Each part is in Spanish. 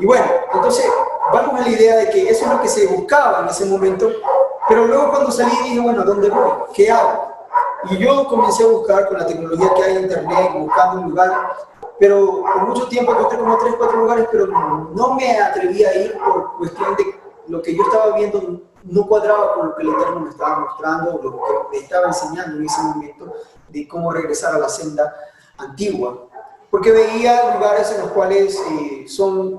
Y bueno, entonces vamos a la idea de que eso es lo que se buscaba en ese momento, pero luego cuando salí dije, bueno, ¿a dónde voy? ¿Qué hago? Y yo comencé a buscar con la tecnología que hay en internet, buscando un lugar, pero por mucho tiempo encontré como 3, 4 lugares, pero no me atreví a ir por cuestión de lo que yo estaba viendo no cuadraba con lo que el Eterno me estaba mostrando, lo que me estaba enseñando en ese momento, de cómo regresar a la senda antigua. Porque veía lugares en los cuales son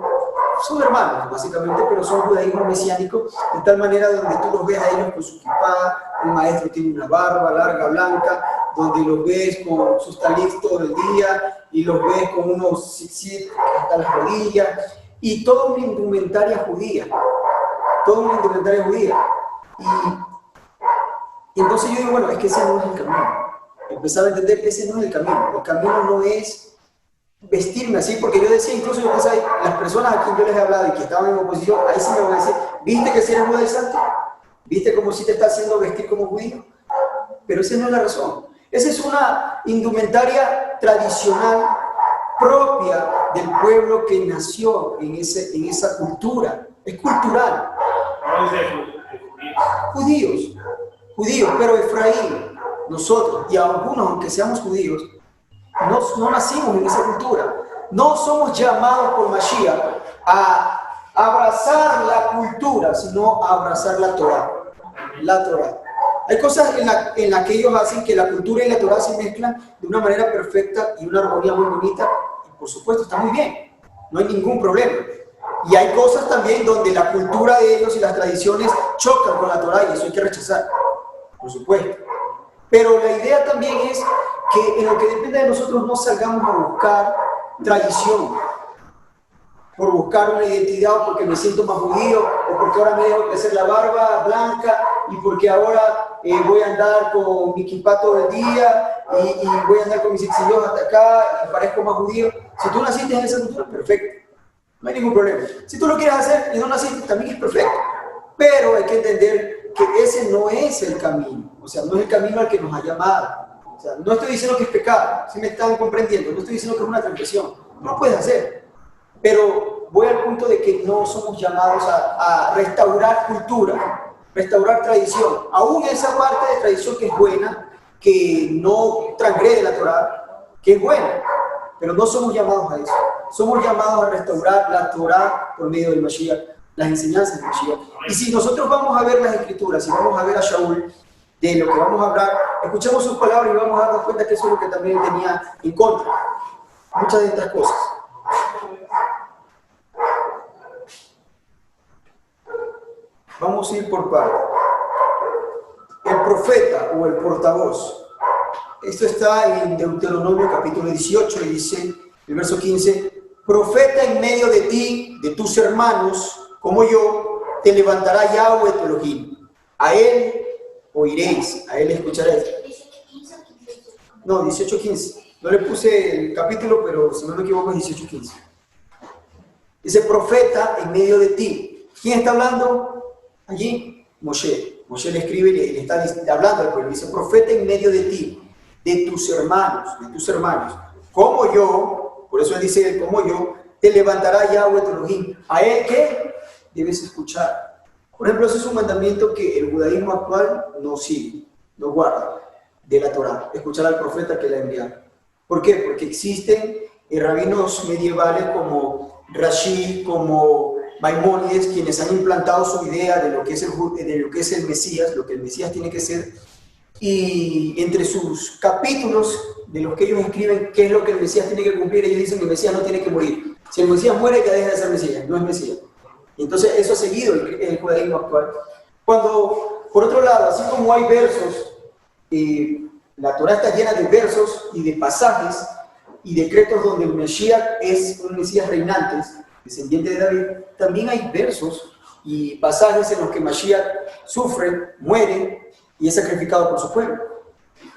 hermanos, básicamente, pero son judaísmo mesiánico, de tal manera donde tú los ves a ellos con su kipá, el maestro tiene una barba larga, blanca, donde los ves con sus talits todo el día, y los ves con unos tzitzit hasta las rodillas, y toda una indumentaria judía, toda una indumentaria judía. Y entonces yo digo, bueno, es que ese no es el camino. Empezaba a entender que ese no es el camino no es vestirme así, porque yo decía, incluso yo pensaba, las personas a quien yo les he hablado y que estaban en oposición, ahí sí me van a decir, ¿viste que si eres judaizante? ¿Viste cómo si te está haciendo vestir como judío? Pero esa no es la razón. Esa es una indumentaria tradicional propia del pueblo que nació en esa cultura. Es cultural. No es de Judíos, pero Efraín, nosotros, y algunos, aunque seamos judíos, no nacimos en esa cultura. No somos llamados por Mashiach a abrazar la cultura, sino a abrazar la Torah. La Torah. Hay cosas en la que ellos hacen que la cultura y la Torah se mezclan de una manera perfecta y una armonía muy bonita, y por supuesto está muy bien, no hay ningún problema. Y hay cosas también donde la cultura de ellos y las tradiciones chocan con la Torah, y eso hay que rechazar, por supuesto. Pero la idea también es que en lo que depende de nosotros no salgamos a buscar tradición, por buscar una identidad, o porque me siento más judío, o porque ahora me dejo crecer la barba blanca, y porque ahora voy a andar con mi kippá todo el día, y voy a andar con mis exilios hasta acá, y parezco más judío. Si tú naciste en esa cultura, perfecto, no hay ningún problema. Si tú lo quieres hacer y no naciste, también es perfecto. Pero hay que entender que ese no es el camino, o sea, no es el camino al que nos ha llamado. O sea, no estoy diciendo que es pecado, si me están comprendiendo, no estoy diciendo que es una transgresión, no lo puedes hacer. Pero voy al punto de que no somos llamados a restaurar cultura, restaurar tradición. Aún esa parte de tradición que es buena, que no transgrede la Torah, que es buena, pero no somos llamados a eso. Somos llamados a restaurar la Torah por medio del Mashiach, las enseñanzas del Mashiach. Y si nosotros vamos a ver las Escrituras, si vamos a ver a Shaul, de lo que vamos a hablar, escuchemos sus palabras y vamos a darnos cuenta que eso es lo que también tenía en contra. Muchas de estas cosas. Vamos a ir por partes. El profeta o el portavoz. Esto está en Deuteronomio capítulo 18 y dice, el verso 15, profeta en medio de ti, de tus hermanos, como yo, te levantará Yahweh tu Elohim. A él oiréis, a él escucharéis. No, 18:15. No le puse el capítulo, pero si no me equivoco es 18:15. Dice profeta en medio de ti. ¿Quién está hablando? Allí, Moshe. Moshe le escribe y le está hablando al pueblo. Dice, profeta en medio de ti, de tus hermanos, como yo, por eso él dice, como yo, te levantará Yahweh tu Elohim. ¿A él qué? Debes escuchar. Por ejemplo, ese es un mandamiento que el judaísmo actual no sigue, no guarda de la Torah, escuchar al profeta que la envía. ¿Por qué? Porque existen rabinos medievales como Rashi, como Maimónides, quienes han implantado su idea de lo que es el Mesías, lo que el Mesías tiene que ser, y entre sus capítulos de los que ellos escriben qué es lo que el Mesías tiene que cumplir, ellos dicen que el Mesías no tiene que morir. Si el Mesías muere, ya deja de ser Mesías, no es Mesías. Y entonces eso ha seguido el judaísmo actual. Cuando, por otro lado, así como hay versos, la Torah está llena de versos y de pasajes y decretos donde el Mesías es un Mesías reinante, descendiente de David, también hay versos y pasajes en los que Mashiach sufre, muere y es sacrificado por su pueblo.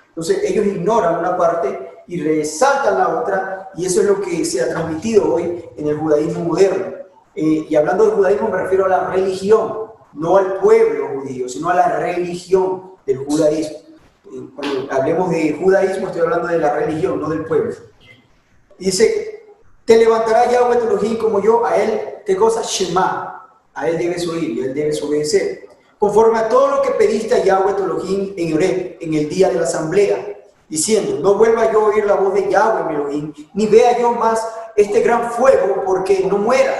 Entonces ellos ignoran una parte y resaltan la otra, y eso es lo que se ha transmitido hoy en el judaísmo moderno. Y hablando del judaísmo me refiero a la religión, no al pueblo judío, sino a la religión del judaísmo. Cuando hablemos de judaísmo estoy hablando de la religión, no del pueblo. Dice, Te levantará Yahweh tu Elohim como yo, a él, ¿qué cosa? Shema. A él debes oír y a él debes obedecer. Conforme a todo lo que pediste a Yahweh tu Elohim en Horeb, en el día de la asamblea, diciendo, no vuelva yo a oír la voz de Yahweh mi Elohim, ni vea yo más este gran fuego, porque no muera.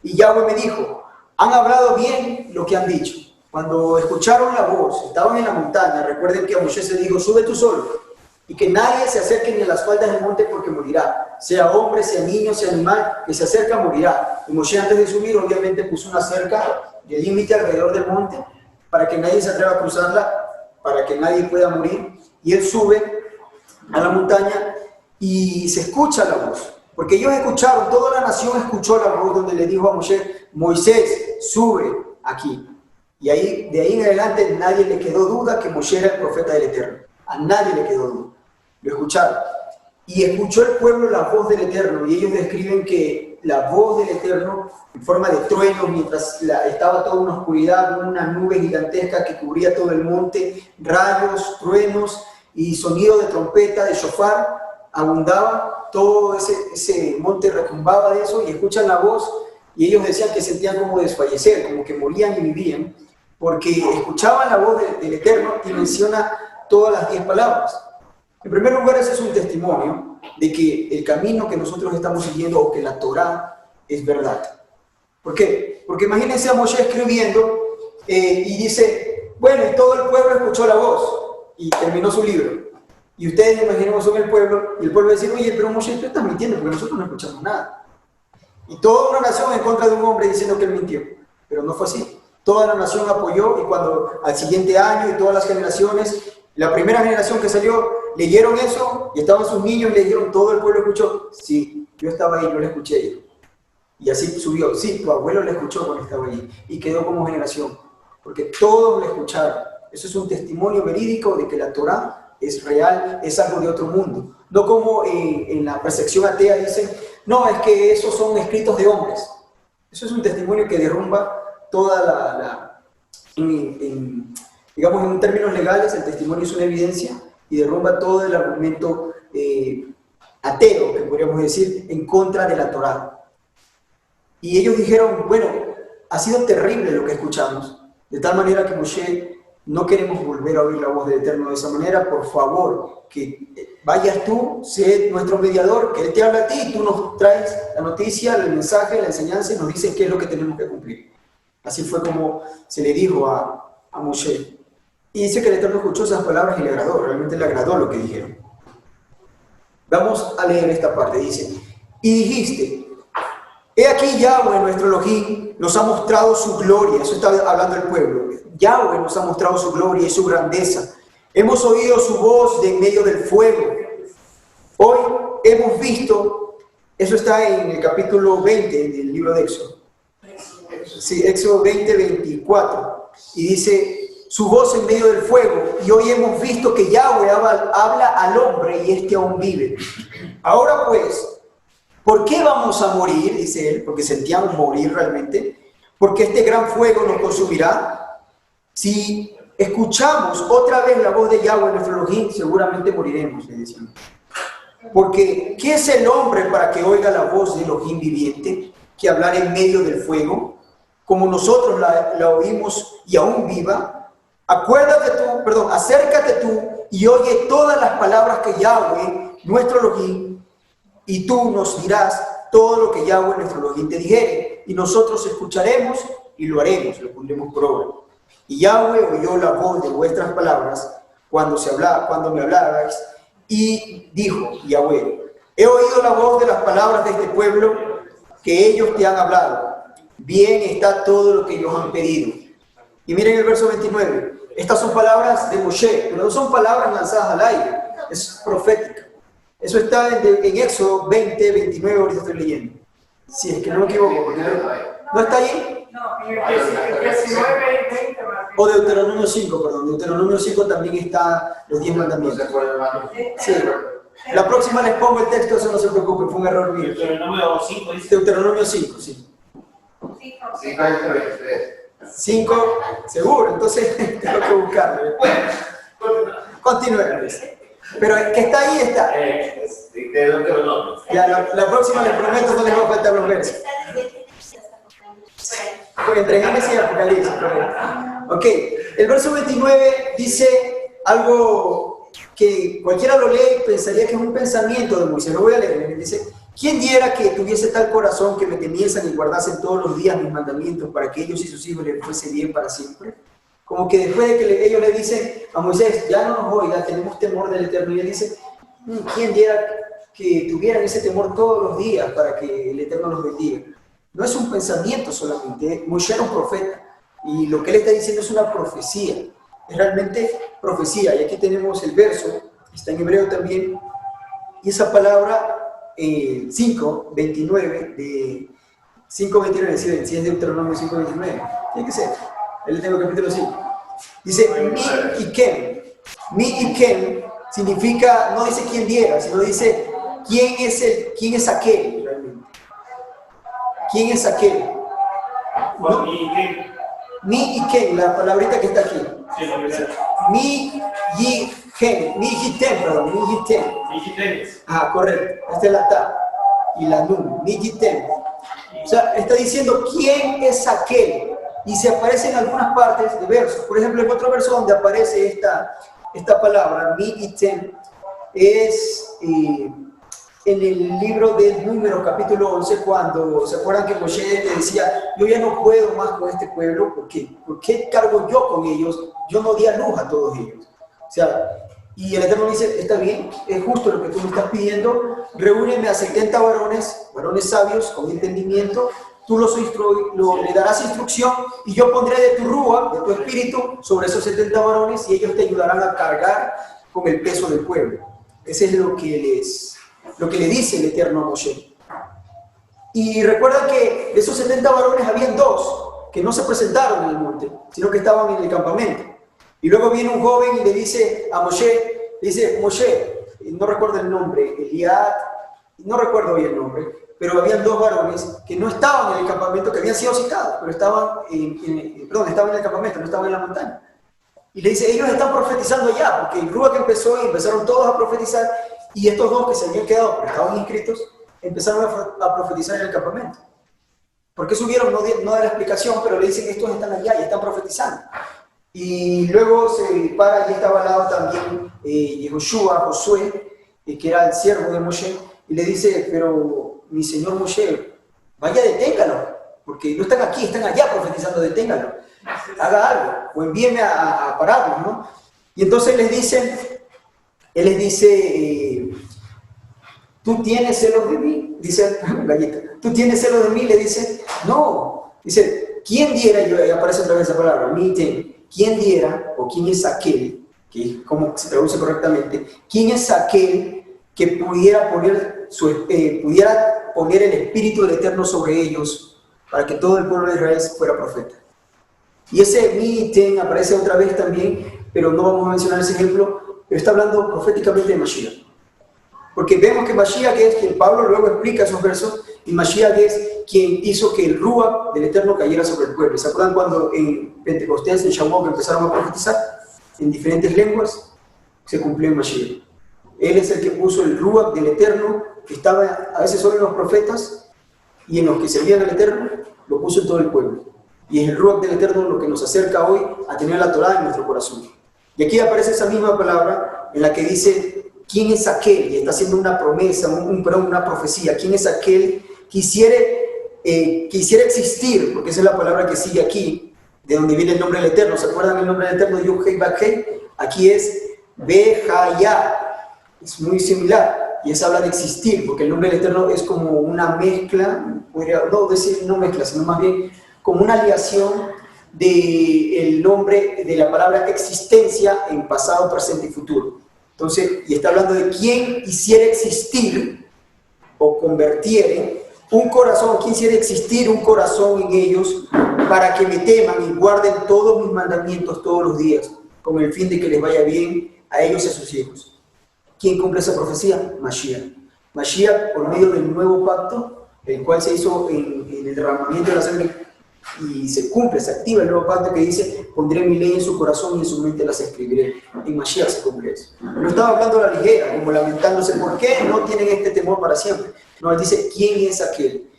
Y Yahweh me dijo, han hablado bien lo que han dicho. Cuando escucharon la voz, estaban en la montaña, recuerden que a Moisés se dijo, sube tú solo, y que nadie se acerque ni a las faldas del monte porque morirá. Sea hombre, sea niño, sea animal, que se acerca morirá. Y Moisés antes de subir, obviamente puso una cerca de límite alrededor del monte, para que nadie se atreva a cruzarla, para que nadie pueda morir. Y él sube a la montaña y se escucha la voz. Porque ellos escucharon, toda la nación escuchó la voz donde le dijo a Moisés, Moisés, sube aquí. Y de ahí en adelante nadie le quedó duda que Moisés era el profeta del Eterno. A nadie le quedó duda. Lo escucharon. Y escuchó el pueblo la voz del Eterno. Y ellos describen que la voz del Eterno, en forma de trueno, mientras estaba toda una oscuridad, una nube gigantesca que cubría todo el monte, rayos, truenos y sonido de trompeta, de shofar, abundaba. Todo ese monte retumbaba de eso y escuchan la voz. Y ellos decían que sentían como desfallecer, como que morían y vivían, porque escuchaban la voz del Eterno y menciona todas las 10 palabras. En primer lugar, ese es un testimonio de que el camino que nosotros estamos siguiendo o que la Torá es verdad. ¿Por qué? Porque imagínense a Moisés escribiendo y dice, bueno, y todo el pueblo escuchó la voz y terminó su libro. Y ustedes, imaginemos, son el pueblo y el pueblo dice, oye, pero Moisés, tú estás mintiendo porque nosotros no escuchamos nada. Y toda una nación en contra de un hombre diciendo que él mintió. Pero no fue así. Toda la nación apoyó y cuando al siguiente año y todas las generaciones, la primera generación que salió, leyeron eso y estaban sus niños y le dijeron, todo el pueblo escuchó. Sí, yo estaba ahí, yo le escuché. Y así subió. Sí, tu abuelo le escuchó cuando estaba ahí. Y quedó como generación. Porque todos le escucharon. Eso es un testimonio verídico de que la Torá es real, es algo de otro mundo. No como en la percepción atea dicen, no, es que esos son escritos de hombres. Eso es un testimonio que derrumba toda digamos en términos legales, el testimonio es una evidencia y derrumba todo el argumento ateo, que podríamos decir, en contra de la Torá. Y ellos dijeron, bueno, ha sido terrible lo que escuchamos, de tal manera que Moshe, no queremos volver a oír la voz del Eterno de esa manera, por favor, que vayas tú, sé nuestro mediador, que Él te habla a ti y tú nos traes la noticia, el mensaje, la enseñanza y nos dices qué es lo que tenemos que cumplir. Así fue como se le dijo a Moshe. Y dice que el Eterno escuchó esas palabras y le agradó, realmente le agradó lo que dijeron. Vamos a leer esta parte, dice, y dijiste, he aquí Yahweh, nuestro Elohim, nos ha mostrado su gloria, eso está hablando el pueblo, Yahweh nos ha mostrado su gloria y su grandeza, hemos oído su voz de en medio del fuego, hoy hemos visto, eso está en el capítulo 20 del libro de Éxodo, sí, Éxodo 20, 24, y dice, su voz en medio del fuego, y hoy hemos visto que Yahweh habla al hombre y este aún vive. Ahora pues, ¿por qué vamos a morir? Dice él, porque sentíamos morir realmente, porque este gran fuego nos consumirá. Si escuchamos otra vez la voz de Yahweh, nuestro Elohim, seguramente moriremos, le decían. Porque, ¿qué es el hombre para que oiga la voz de Elohim viviente, que hablar en medio del fuego, como nosotros la oímos y aún viva? Acércate tú y oye todas las palabras que Yahweh, nuestro Elohim, y tú nos dirás todo lo que Yahweh, nuestro Elohim, te dijere, y nosotros escucharemos y lo haremos, lo pondremos por obra. Y Yahweh oyó la voz de vuestras palabras cuando me hablabais, y dijo Yahweh, he oído la voz de las palabras de este pueblo que ellos te han hablado. Bien está todo lo que ellos han pedido. Y miren el verso 29. Estas son palabras de Moshe, pero no son palabras lanzadas al aire, es profética. Eso está en Éxodo 20, 29, ahorita estoy leyendo. Si es que no me equivoco, porque ¿no está ahí? No, en el 19 y 20. O Deuteronomio 5, perdón. Deuteronomio 5 también está los 10 mandamientos. Sí. La próxima les pongo el texto, eso no se preocupen, fue un error mío. Deuteronomio 5, dice. Deuteronomio 5, sí. 5, seguro, entonces tengo que buscarlo. Continuemos. Pero el que está ahí está. Ya, la próxima les prometo no les va a faltar los versos. Entre Génesis y Apocalipsis, correcto. Ok, el verso 29 dice algo que cualquiera lo lee y pensaría que es un pensamiento de Moisés. Lo voy a leer. Dice: ¿quién diera que tuviese tal corazón que me temiesen y guardasen todos los días mis mandamientos para que ellos y sus hijos les fuese bien para siempre? Como que después de que ellos le dicen a Moisés: ya no nos oiga, tenemos temor del Eterno. Y él dice: ¿quién diera que tuvieran ese temor todos los días para que el Eterno los bendiga? No es un pensamiento solamente. Moisés era un profeta y lo que él está diciendo es una profecía. Es realmente profecía. Y aquí tenemos el verso, está en hebreo también, y esa palabra 5:29 de 5:29, si es Deuteronomio 5:29, tiene que ser. Él tengo capítulo 5. Dice mi y kem. Mi y kem significa, no dice quién diera, sino dice quién es aquel realmente. ¿Quién es aquel? ¿No? Mi y kem, la palabrita que está aquí. Mi y kem, mi y tem, perdón, mi y tem. Ah, correcto. Esta es la ta y la nun, mi y tem. O sea, está diciendo quién es aquel. Y se aparece en algunas partes de versos. Por ejemplo, en otro verso donde aparece esta palabra, mi y tem, es en el libro de Números, capítulo 11, cuando se acuerdan que Moshe le decía: yo ya no puedo más con este pueblo, ¿por qué cargo yo con ellos? Yo no di a luz a todos ellos. O sea, y el Eterno dice: está bien, es justo lo que tú me estás pidiendo, reúneme a 70 varones sabios, con entendimiento, tú le darás instrucción y yo pondré de tu rúa, de tu espíritu, sobre esos 70 varones y ellos te ayudarán a cargar con el peso del pueblo. Ese es lo que le dice el Eterno a Moshe. Y recuerda que de esos 70 varones habían 2 que no se presentaron en el monte, sino que estaban en el campamento. Y luego viene un joven y le dice a Moshe, Moshe, no recuerdo el nombre, Eliad, no recuerdo bien el nombre, pero habían 2 varones que no estaban en el campamento, que habían sido citados, pero estaban estaban en el campamento, no estaban en la montaña. Y le dice: ellos están profetizando ya, porque el Rúa que empezó y empezaron todos a profetizar, y estos 2 que se habían quedado, pero estaban inscritos, empezaron a profetizar en el campamento. ¿Por qué subieron? No da la explicación, pero le dicen: estos están allá y están profetizando. Y luego se para y estaba al lado también Yehoshua, Josué, que era el siervo de Moshe, y le dice: pero mi señor Moshe, vaya, deténgalo, porque no están aquí, están allá profetizando, deténgalo, haga algo, o envíeme a pararlos, ¿no? Y entonces él les dice, ¿tú tienes celos de mí? Dice Galleta, ¿tú tienes celos de mí? Le dice: no. Dice: ¿quién diera? Y aparece otra vez esa palabra, ¿quién diera, o quién es aquel, que es como se traduce correctamente, quién es aquel que pudiera poner el Espíritu del Eterno sobre ellos para que todo el pueblo de Israel fuera profeta? Y ese mi aparece otra vez también, pero no vamos a mencionar ese ejemplo, pero está hablando proféticamente de Mashiach. Porque vemos que Mashiach es quien Pablo luego explica esos versos, y Mashiach es quien hizo que el Ruach del Eterno cayera sobre el pueblo. ¿Se acuerdan cuando en Pentecostés, en Shavuot, empezaron a profetizar en diferentes lenguas? Se cumplió en Mashiach. Él es el que puso el Ruach del Eterno, que estaba a veces solo en los profetas, y en los que servían al Eterno, lo puso en todo el pueblo. Y es el Ruach del Eterno lo que nos acerca hoy a tener la Torá en nuestro corazón. Y aquí aparece esa misma palabra en la que dice: ¿quién es aquel? Y está haciendo una promesa, una profecía. ¿Quién es aquel que quisiera existir? Porque esa es la palabra que sigue aquí, de donde viene el nombre del Eterno. ¿Se acuerdan el nombre del Eterno? Yud-Hei Vak-Hei. Aquí es Be-Ha-Ya. Es muy similar. Y es habla de existir, porque el nombre del Eterno es como una mezcla, podría no decir no mezcla, sino más bien como una aleación del nombre de la palabra existencia en pasado, presente y futuro. Entonces, y está hablando de quién quisiera existir o convirtiere un corazón, quién quisiera existir un corazón en ellos para que me teman y guarden todos mis mandamientos todos los días, con el fin de que les vaya bien a ellos y a sus hijos. ¿Quién cumple esa profecía? Mashiach. Mashiach, por medio del nuevo pacto, el cual se hizo en el derramamiento de la sangre y se cumple, se activa el nuevo pacto que dice, pondré mi ley en su corazón y en su mente las escribiré. En Mashiach se cumple eso. No estaba hablando a la ligera, como lamentándose, ¿por qué no tienen este temor para siempre? No, él dice, ¿quién es aquel?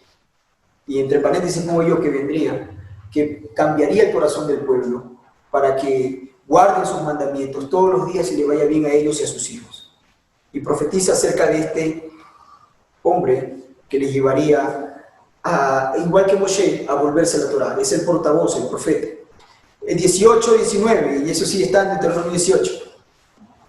Y entre paréntesis pongo yo que vendría, que cambiaría el corazón del pueblo para que guarden sus mandamientos todos los días y le vaya bien a ellos y a sus hijos. Y profetiza acerca de este hombre que les llevaría, igual que Moshe, a volverse a la Torá. Es el portavoz, el profeta. El 18, 19, y eso sí está en Deuteronomio 18,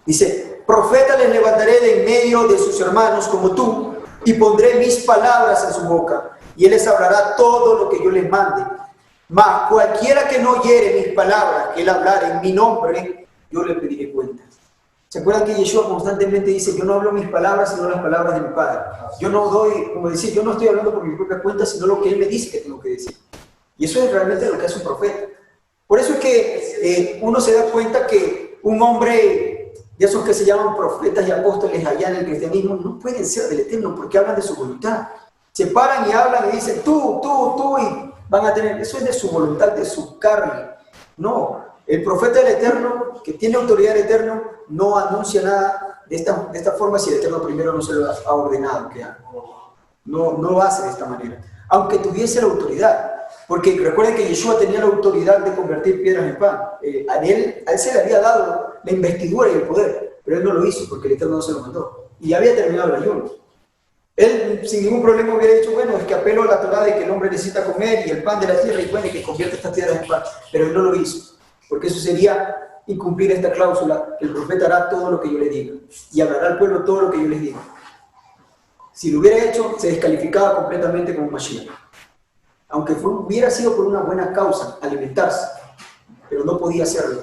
dice, profeta les levantaré de en medio de sus hermanos como tú, y pondré mis palabras en su boca, y él les hablará todo lo que yo les mande. Mas cualquiera que no oyere mis palabras, que él hablara en mi nombre, yo le pediré cuentas. ¿Se acuerdan que Yeshua constantemente dice, yo no hablo mis palabras, sino las palabras de mi Padre? Yo no doy, como decir, yo no estoy hablando por mi propia cuenta, sino lo que Él me dice que tengo que decir. Y eso es realmente lo que hace un profeta. Por eso es que uno se da cuenta que un hombre de esos que se llaman profetas y apóstoles allá en el cristianismo no pueden ser del Eterno porque hablan de su voluntad. Se paran y hablan y dicen tú, y van a tener, eso es de su voluntad, de su carne. No, el profeta del Eterno, que tiene autoridad del Eterno, no anuncia nada de esta forma si el Eterno primero no se lo ha ordenado que haga. No lo hace de esta manera, aunque tuviese la autoridad. Porque recuerden que Yeshua tenía la autoridad de convertir piedras en pan. A él se le había dado la investidura y el poder, pero él no lo hizo porque el Eterno no se lo mandó. Y ya había terminado el ayuno. Él sin ningún problema hubiera dicho, bueno, es que apelo a la Torá de que el hombre necesita comer y el pan de la tierra y bueno, y que convierte estas piedras en pan. Pero él no lo hizo, porque eso sería incumplir esta cláusula, que el profeta hará todo lo que yo le diga y hablará al pueblo todo lo que yo les diga. Si lo hubiera hecho, se descalificaba completamente como Mashiach. Aunque hubiera sido por una buena causa, alimentarse, pero no podía hacerlo,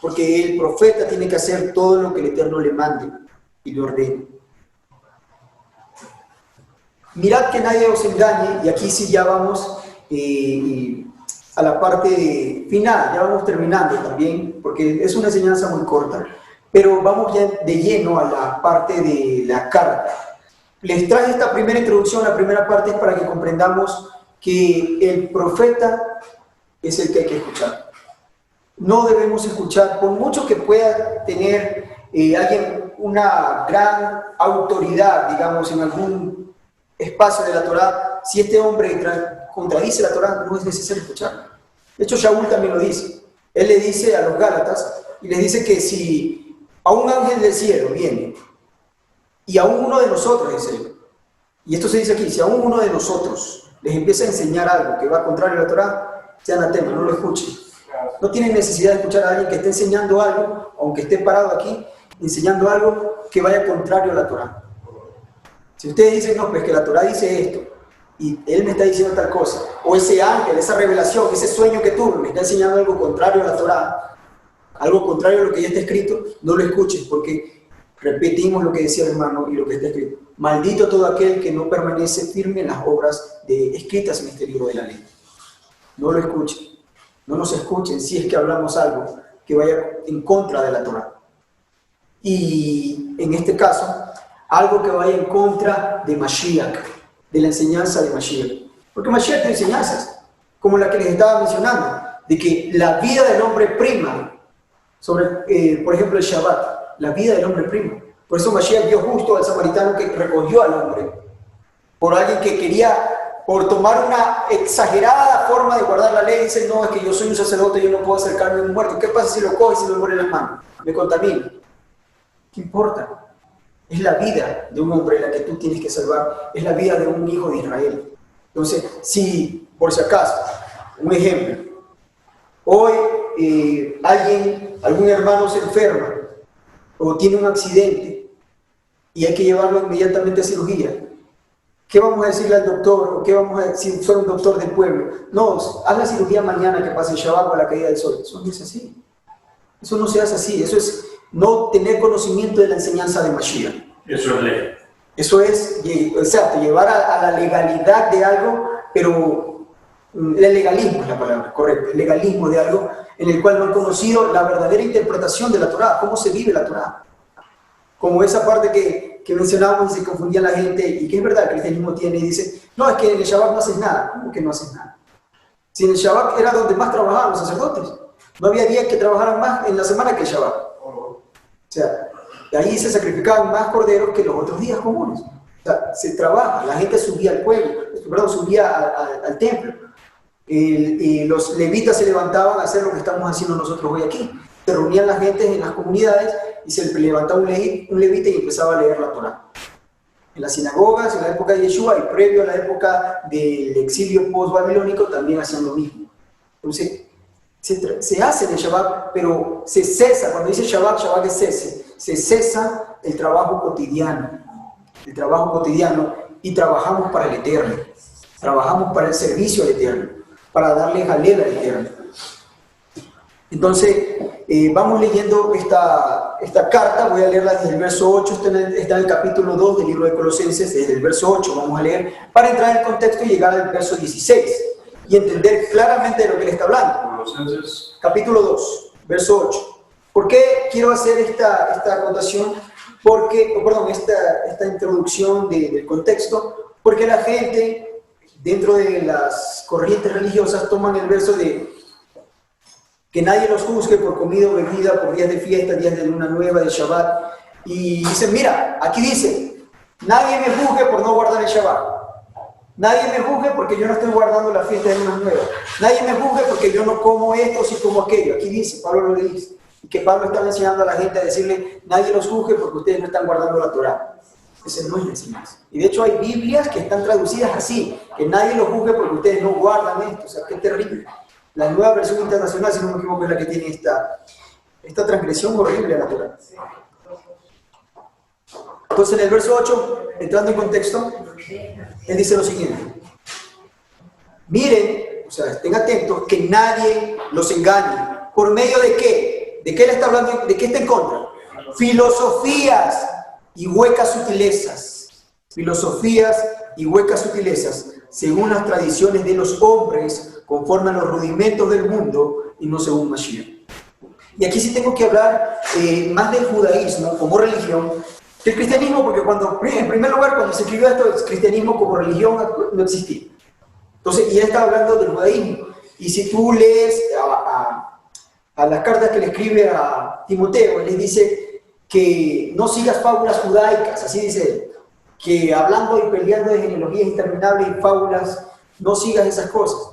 porque el profeta tiene que hacer todo lo que el Eterno le mande y le ordene. Mirad que nadie os engañe, y aquí sí ya vamos a la parte final, ya vamos terminando también, porque es una enseñanza muy corta, pero vamos ya de lleno a la parte de la carta. Les traje esta primera introducción, la primera parte es para que comprendamos que el profeta es el que hay que escuchar. No debemos escuchar, por mucho que pueda tener alguien una gran autoridad, digamos, en algún espacio de la Torá, si este hombre contradice la Torá, no es necesario escucharlo. De hecho, Shaul también lo dice. Él le dice a los Gálatas, y les dice que si a un ángel del cielo viene, y a uno de nosotros, dice él, y esto se dice aquí, si a uno de nosotros les empieza a enseñar algo que va contrario a la Torá, sean atentos, no lo escuchen. No tienen necesidad de escuchar a alguien que esté enseñando algo, aunque esté parado aquí, enseñando algo que vaya contrario a la Torá. Si ustedes dicen, no, pues que la Torá dice esto, y él me está diciendo tal cosa, o ese ángel, esa revelación, ese sueño que tuve, me está enseñando algo contrario a la Torá, algo contrario a lo que ya está escrito, no lo escuches, porque repetimos lo que decía el hermano y lo que está escrito. Maldito todo aquel que no permanece firme en las obras escritas en este libro de la ley. No lo escuchen, no nos escuchen si es que hablamos algo que vaya en contra de la Torá. Y en este caso, algo que vaya en contra de Mashiach, de la enseñanza de Mashiach. Porque Mashiach tiene enseñanzas, como la que les estaba mencionando, de que la vida del hombre prima sobre, por ejemplo, el Shabbat, la vida del hombre prima. Por eso Mashiach vio justo al samaritano que recogió al hombre, por alguien que quería, por tomar una exagerada forma de guardar la ley, dice, no, es que yo soy un sacerdote, yo no puedo acercarme a un muerto. ¿Qué pasa si lo coge y se me muere en las manos? Me contamina. ¿Qué importa? Es la vida de un hombre la que tú tienes que salvar, es la vida de un hijo de Israel. Entonces, si, por si acaso, un ejemplo, hoy algún hermano se enferma o tiene un accidente y hay que llevarlo inmediatamente a cirugía, ¿qué vamos a decirle al doctor? ¿O qué vamos a decir si soy un doctor del pueblo? No, haz la cirugía mañana que pase el Shabbat o a la caída del sol. Eso no es así. Eso no se hace así. Eso es no tener conocimiento de la enseñanza de Mashiach. Eso es ley. Eso es, exacto, llevar a la legalidad de algo, pero el legalismo es la palabra, correcto, el legalismo de algo en el cual no han conocido la verdadera interpretación de la Torá, cómo se vive la Torá. Como esa parte que mencionábamos y se confundía la gente, y que es verdad, el cristianismo tiene y dice, no, es que en el Shabbat no haces nada. ¿Cómo que no haces nada? Si en el Shabbat era donde más trabajaban los sacerdotes. No había día que trabajaran más en la semana que el Shabbat. O sea, ahí se sacrificaban más corderos que los otros días comunes. O sea, se trabaja, la gente subía al pueblo, perdón, subía al templo. Y los levitas se levantaban a hacer lo que estamos haciendo nosotros hoy aquí. Se reunían las gentes en las comunidades y se levantaba un levita y empezaba a leer la Torá. En las sinagogas, en la época de Yeshua y previo a la época del exilio post-babilónico, también hacían lo mismo. Entonces, se hace en el Shabbat, pero se cesa. Cuando dice Shabbat, Shabbat es cese. Se cesa el trabajo cotidiano. El trabajo cotidiano y trabajamos para el Eterno. Trabajamos para el servicio al Eterno, para darle jalel al Eterno. Entonces, vamos leyendo esta carta. Voy a leerla desde el verso 8, está en el capítulo 2 del libro de Colosenses, desde el verso 8 vamos a leer, para entrar en el contexto y llegar al verso 16, y entender claramente de lo que le está hablando. Colosenses. Capítulo 2, verso 8. ¿Por qué quiero hacer esta acotación? Esta introducción del contexto, porque la gente, dentro de las corrientes religiosas, toman el verso de que nadie los juzgue por comida o bebida, por días de fiesta, días de luna nueva, de Shabbat, y dicen, mira, aquí dice, nadie me juzgue por no guardar el Shabbat, nadie me juzgue porque yo no estoy guardando la fiesta de luna nueva, nadie me juzgue porque yo no como esto si como aquello. Aquí dice, Pablo lo dice, y que Pablo está enseñando a la gente a decirle, nadie los juzgue porque ustedes no están guardando la Torá. Esa no es la enseñanza. Y de hecho hay Biblias que están traducidas así, que nadie los juzgue porque ustedes no guardan esto. O sea, qué terrible. La nueva versión internacional, si no me equivoco, es la que tiene esta transgresión horrible a la Torá. Entonces en el verso 8, entrando en contexto, él dice lo siguiente. Miren, o sea, estén atentos, que nadie los engañe. ¿Por medio de qué? ¿De qué le está hablando? ¿De qué está en contra? Filosofías y huecas sutilezas. Filosofías y huecas sutilezas, según las tradiciones de los hombres, conforme a los rudimentos del mundo y no según Mashiach. Y aquí sí tengo que hablar más del judaísmo como religión que el cristianismo, porque en primer lugar, cuando se escribió esto, el cristianismo como religión no existía. Entonces, y él está hablando del judaísmo. Y si tú lees a las cartas que le escribe a Timoteo, él le dice que no sigas fábulas judaicas, así dice él, que hablando y peleando de genealogías interminables y fábulas, no sigas esas cosas.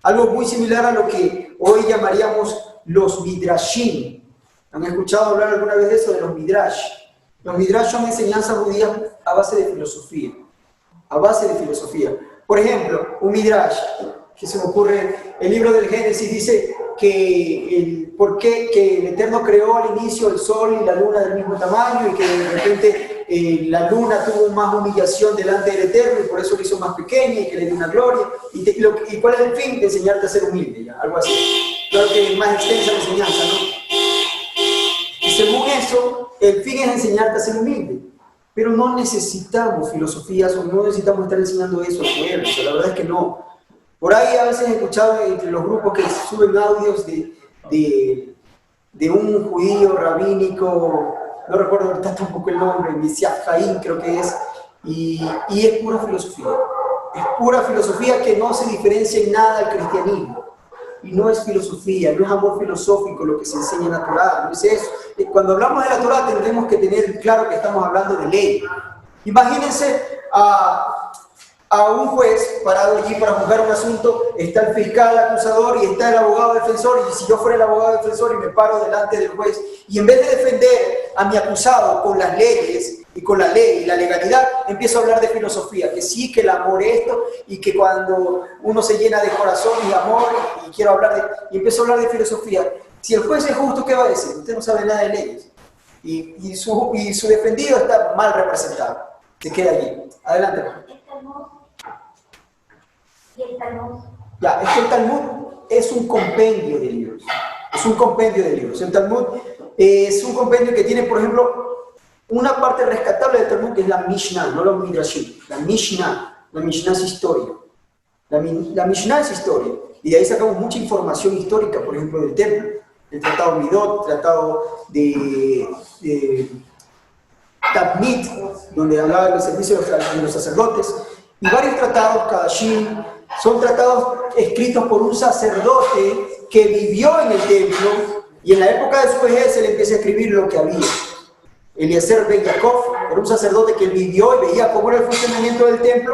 Algo muy similar a lo que hoy llamaríamos los midrashim. ¿Han escuchado hablar alguna vez de eso, de los midrash? Los midrash son enseñanzas judías a base de filosofía. A base de filosofía. Por ejemplo, un midrash, que se me ocurre, el libro del Génesis dice que por qué que el Eterno creó al inicio el sol y la luna del mismo tamaño y que de repente la luna tuvo más humillación delante del Eterno y por eso lo hizo más pequeña y que le dio una gloria. ¿Y cuál es el fin? De enseñarte a ser humilde, ¿ya? Algo así. Claro que es más extensa la enseñanza, ¿no? Y según eso, el fin es enseñarte a ser humilde. Pero no necesitamos filosofías o no necesitamos estar enseñando eso al pueblo. O sea, la verdad es que no. Por ahí a veces he escuchado entre los grupos que suben audios de un judío rabínico, no recuerdo ahorita tampoco el nombre, Mesiach Jaim creo que es, y es pura filosofía. Es pura filosofía que no se diferencia en nada del cristianismo. Y no es filosofía, no es amor filosófico lo que se enseña en la Torá, no es eso. Cuando hablamos de la Torá tendremos que tener claro que estamos hablando de ley. Imagínense a un juez parado allí para juzgar un asunto, está el fiscal acusador y está el abogado defensor, y si yo fuera el abogado defensor y me paro delante del juez, y en vez de defender a mi acusado con las leyes y con la ley y la legalidad, empiezo a hablar de filosofía, que sí, que el amor es esto, y que cuando uno se llena de corazón y amor, y quiero hablar y empiezo a hablar de filosofía, si el juez es justo, ¿qué va a decir? Usted no sabe nada de leyes, y su defendido está mal representado, se queda allí. Adelante. ¿Y el Talmud? Ya, es que el Talmud es un compendio de libros. Es un compendio de libros. El Talmud es un compendio que tiene, por ejemplo, una parte rescatable del Talmud que es la Mishnah, no los Midrashim. La Mishnah es historia. La Mishnah es historia. Y de ahí sacamos mucha información histórica, por ejemplo, del templo. El Tratado Midot, Tratado de Tabnit, donde hablaba de los servicios de los sacerdotes. Y varios tratados, Kadashim, son tratados escritos por un sacerdote que vivió en el templo y en la época de su vejez se le empieza a escribir lo que había. Eliezer ben Yaakov era un sacerdote que vivió y veía cómo era el funcionamiento del templo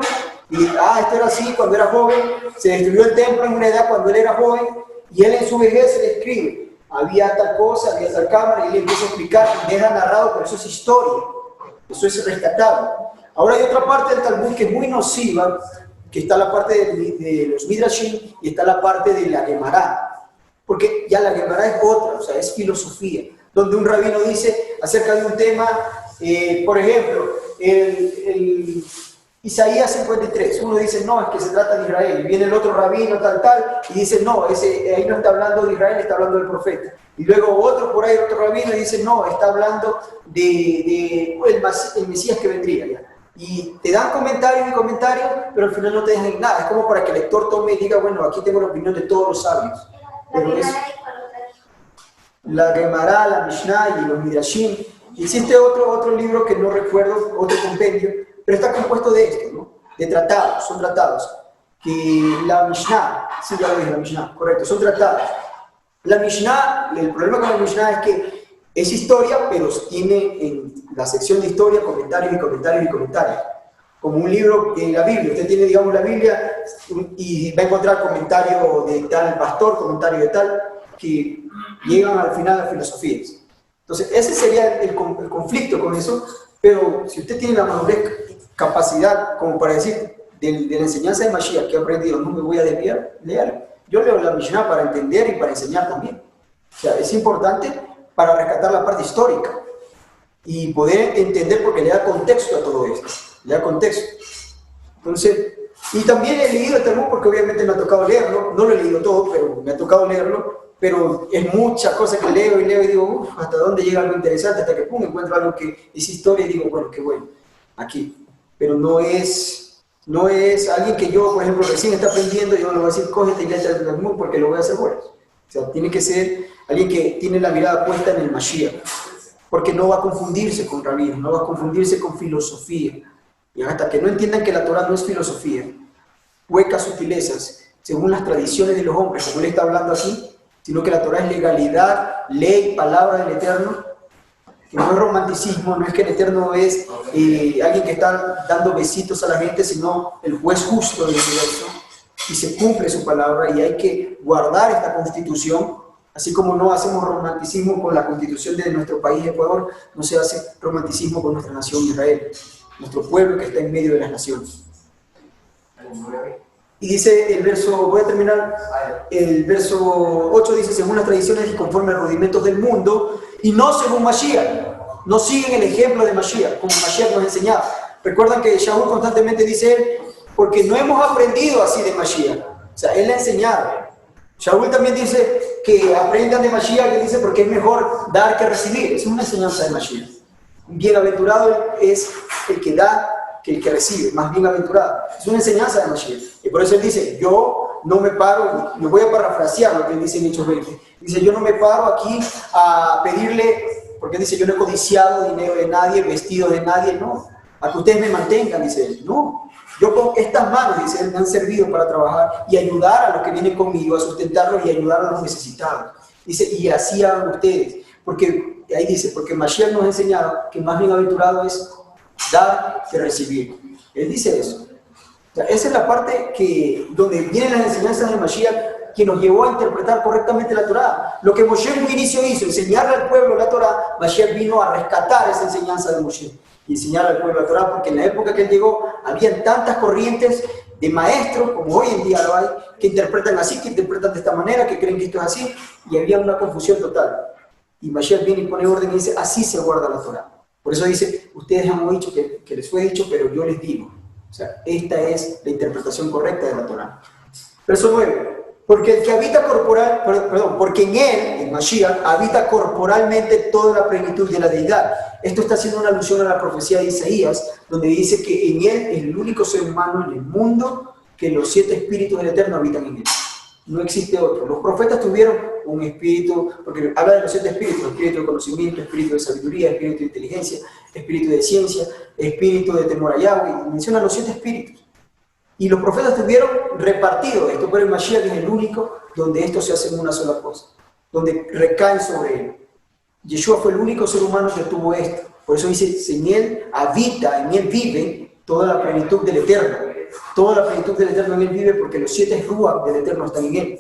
y esto era así cuando era joven, se destruyó el templo en una edad cuando él era joven y él en su vejez se le escribe, había tal cosa, había tal cámara y él empieza a explicar y deja narrado, pero eso es historia, eso es rescatable. Ahora hay otra parte del Talmud que es muy nociva, que está la parte de los Midrashim y está la parte de la Gemara, porque ya la Gemara es otra, o sea, es filosofía, donde un rabino dice acerca de un tema, por ejemplo, el Isaías 53, uno dice, no, es que se trata de Israel, y viene el otro rabino, tal, y dice, no, ahí no está hablando de Israel, está hablando del profeta. Y luego otro por ahí, otro rabino, y dice, no, está hablando el Mesías que vendría ya. Y te dan comentarios y comentarios, pero al final no te dejan nada. Es como para que el lector tome y diga, bueno, aquí tengo la opinión de todos los sabios. Pero es la Gemara, la Mishnah y los Midrashim. Existe otro libro que no recuerdo, otro compendio, pero está compuesto de esto, ¿no? De tratados, son tratados. Que la Mishnah, sí, ya lo dije, la Mishnah, correcto, son tratados. La Mishnah, el problema con la Mishnah es que es historia, pero tiene en la sección de historia comentarios y comentarios y comentarios. Como un libro en la Biblia. Usted tiene, digamos, la Biblia y va a encontrar comentarios de tal pastor, comentarios de tal, que llegan al final a las filosofías. Entonces, ese sería el conflicto con eso, pero si usted tiene la madurez, capacidad, como para decir, de la enseñanza de Mashiach que he aprendido, no me voy a desviar, léalo. Yo leo la Mishnah para entender y para enseñar también. O sea, es importante para rescatar la parte histórica y poder entender porque le da contexto a todo esto, le da contexto. Entonces, y también he leído el Talmud porque obviamente me ha tocado leerlo, no lo he leído todo, pero me ha tocado leerlo, pero es muchas cosas que leo y digo, hasta dónde llega algo interesante, hasta que pum, encuentro algo que es historia y digo, bueno, qué bueno, aquí. Pero no es alguien que yo, por ejemplo, recién está aprendiendo, yo no le voy a decir, cógete y léete el Talmud porque lo voy a hacer bueno. O sea, tiene que ser alguien que tiene la mirada puesta en el Mashiach, porque no va a confundirse con rabinos, no va a confundirse con filosofía. Y hasta que no entiendan que la Torah no es filosofía, huecas sutilezas, según las tradiciones de los hombres, como él está hablando aquí, sino que la Torah es legalidad, ley, palabra del Eterno, que no es romanticismo, no es que el Eterno es alguien que está dando besitos a la gente, sino el juez justo del universo, y se cumple su palabra, y hay que guardar esta constitución, así como no hacemos romanticismo con la constitución de nuestro país, Ecuador, no se hace romanticismo con nuestra nación Israel, nuestro pueblo que está en medio de las naciones. Y dice el verso, voy a terminar, el verso 8 dice, según las tradiciones y conforme a los rudimentos del mundo, y no según Mashiach, no siguen el ejemplo de Mashiach, como Mashiach nos enseñaba. Recuerdan que Shaul constantemente dice él, porque no hemos aprendido así de Mashiach, o sea, él le ha enseñado. Shaul también dice que aprendan de Mashiach, que dice porque es mejor dar que recibir, es una enseñanza de Mashiach. Bienaventurado es el que da que el que recibe, más bienaventurado. Es una enseñanza de Mashiach. Y por eso él dice, yo no me paro, me voy a parafrasear lo que él dice en Hechos 20. Dice, yo no me paro aquí a pedirle, porque dice, yo no he codiciado dinero de nadie, vestido de nadie, no. A que ustedes me mantengan, dice él. No, yo con estas manos, dice él, me han servido para trabajar y ayudar a los que vienen conmigo, a sustentarlos y ayudar a los necesitados. Dice, y así hagan ustedes. Porque ahí dice, porque Mashiach nos ha enseñado que más bienaventurado es dar que recibir. Él dice eso. O sea, esa es la parte donde vienen las enseñanzas de Mashiach, que nos llevó a interpretar correctamente la Torah. Lo que Moshe en un inicio hizo, enseñarle al pueblo la Torah, Mashiach vino a rescatar esa enseñanza de Moshe y enseñarle al pueblo la Torah, porque en la época que él llegó, habían tantas corrientes de maestros, como hoy en día lo hay, que interpretan así, que interpretan de esta manera, que creen que esto es así, y había una confusión total. Y Mashiach viene y pone orden y dice, así se guarda la Torah. Por eso dice, ustedes han dicho que les fue dicho, pero yo les digo. O sea, esta es la interpretación correcta de la Torah. Verso 9. Porque el que habita porque en él, en Mashiach, habita corporalmente toda la plenitud de la deidad. Esto está haciendo una alusión a la profecía de Isaías, donde dice que en él es el único ser humano en el mundo que los 7 espíritus del Eterno habitan en él. No existe otro. Los profetas tuvieron un espíritu, porque habla de los 7 espíritus: espíritu de conocimiento, espíritu de sabiduría, espíritu de inteligencia, espíritu de ciencia, espíritu de temor a Yahweh, y menciona los 7 espíritus. Y los profetas estuvieron repartidos esto, pero el Mashiach es el único donde esto se hace en una sola cosa, donde recaen sobre él. Yeshua fue el único ser humano que tuvo esto. Por eso dice, en él habita, en él vive toda la plenitud del Eterno. Toda la plenitud del Eterno en él vive porque los 7 ruach del Eterno están en él.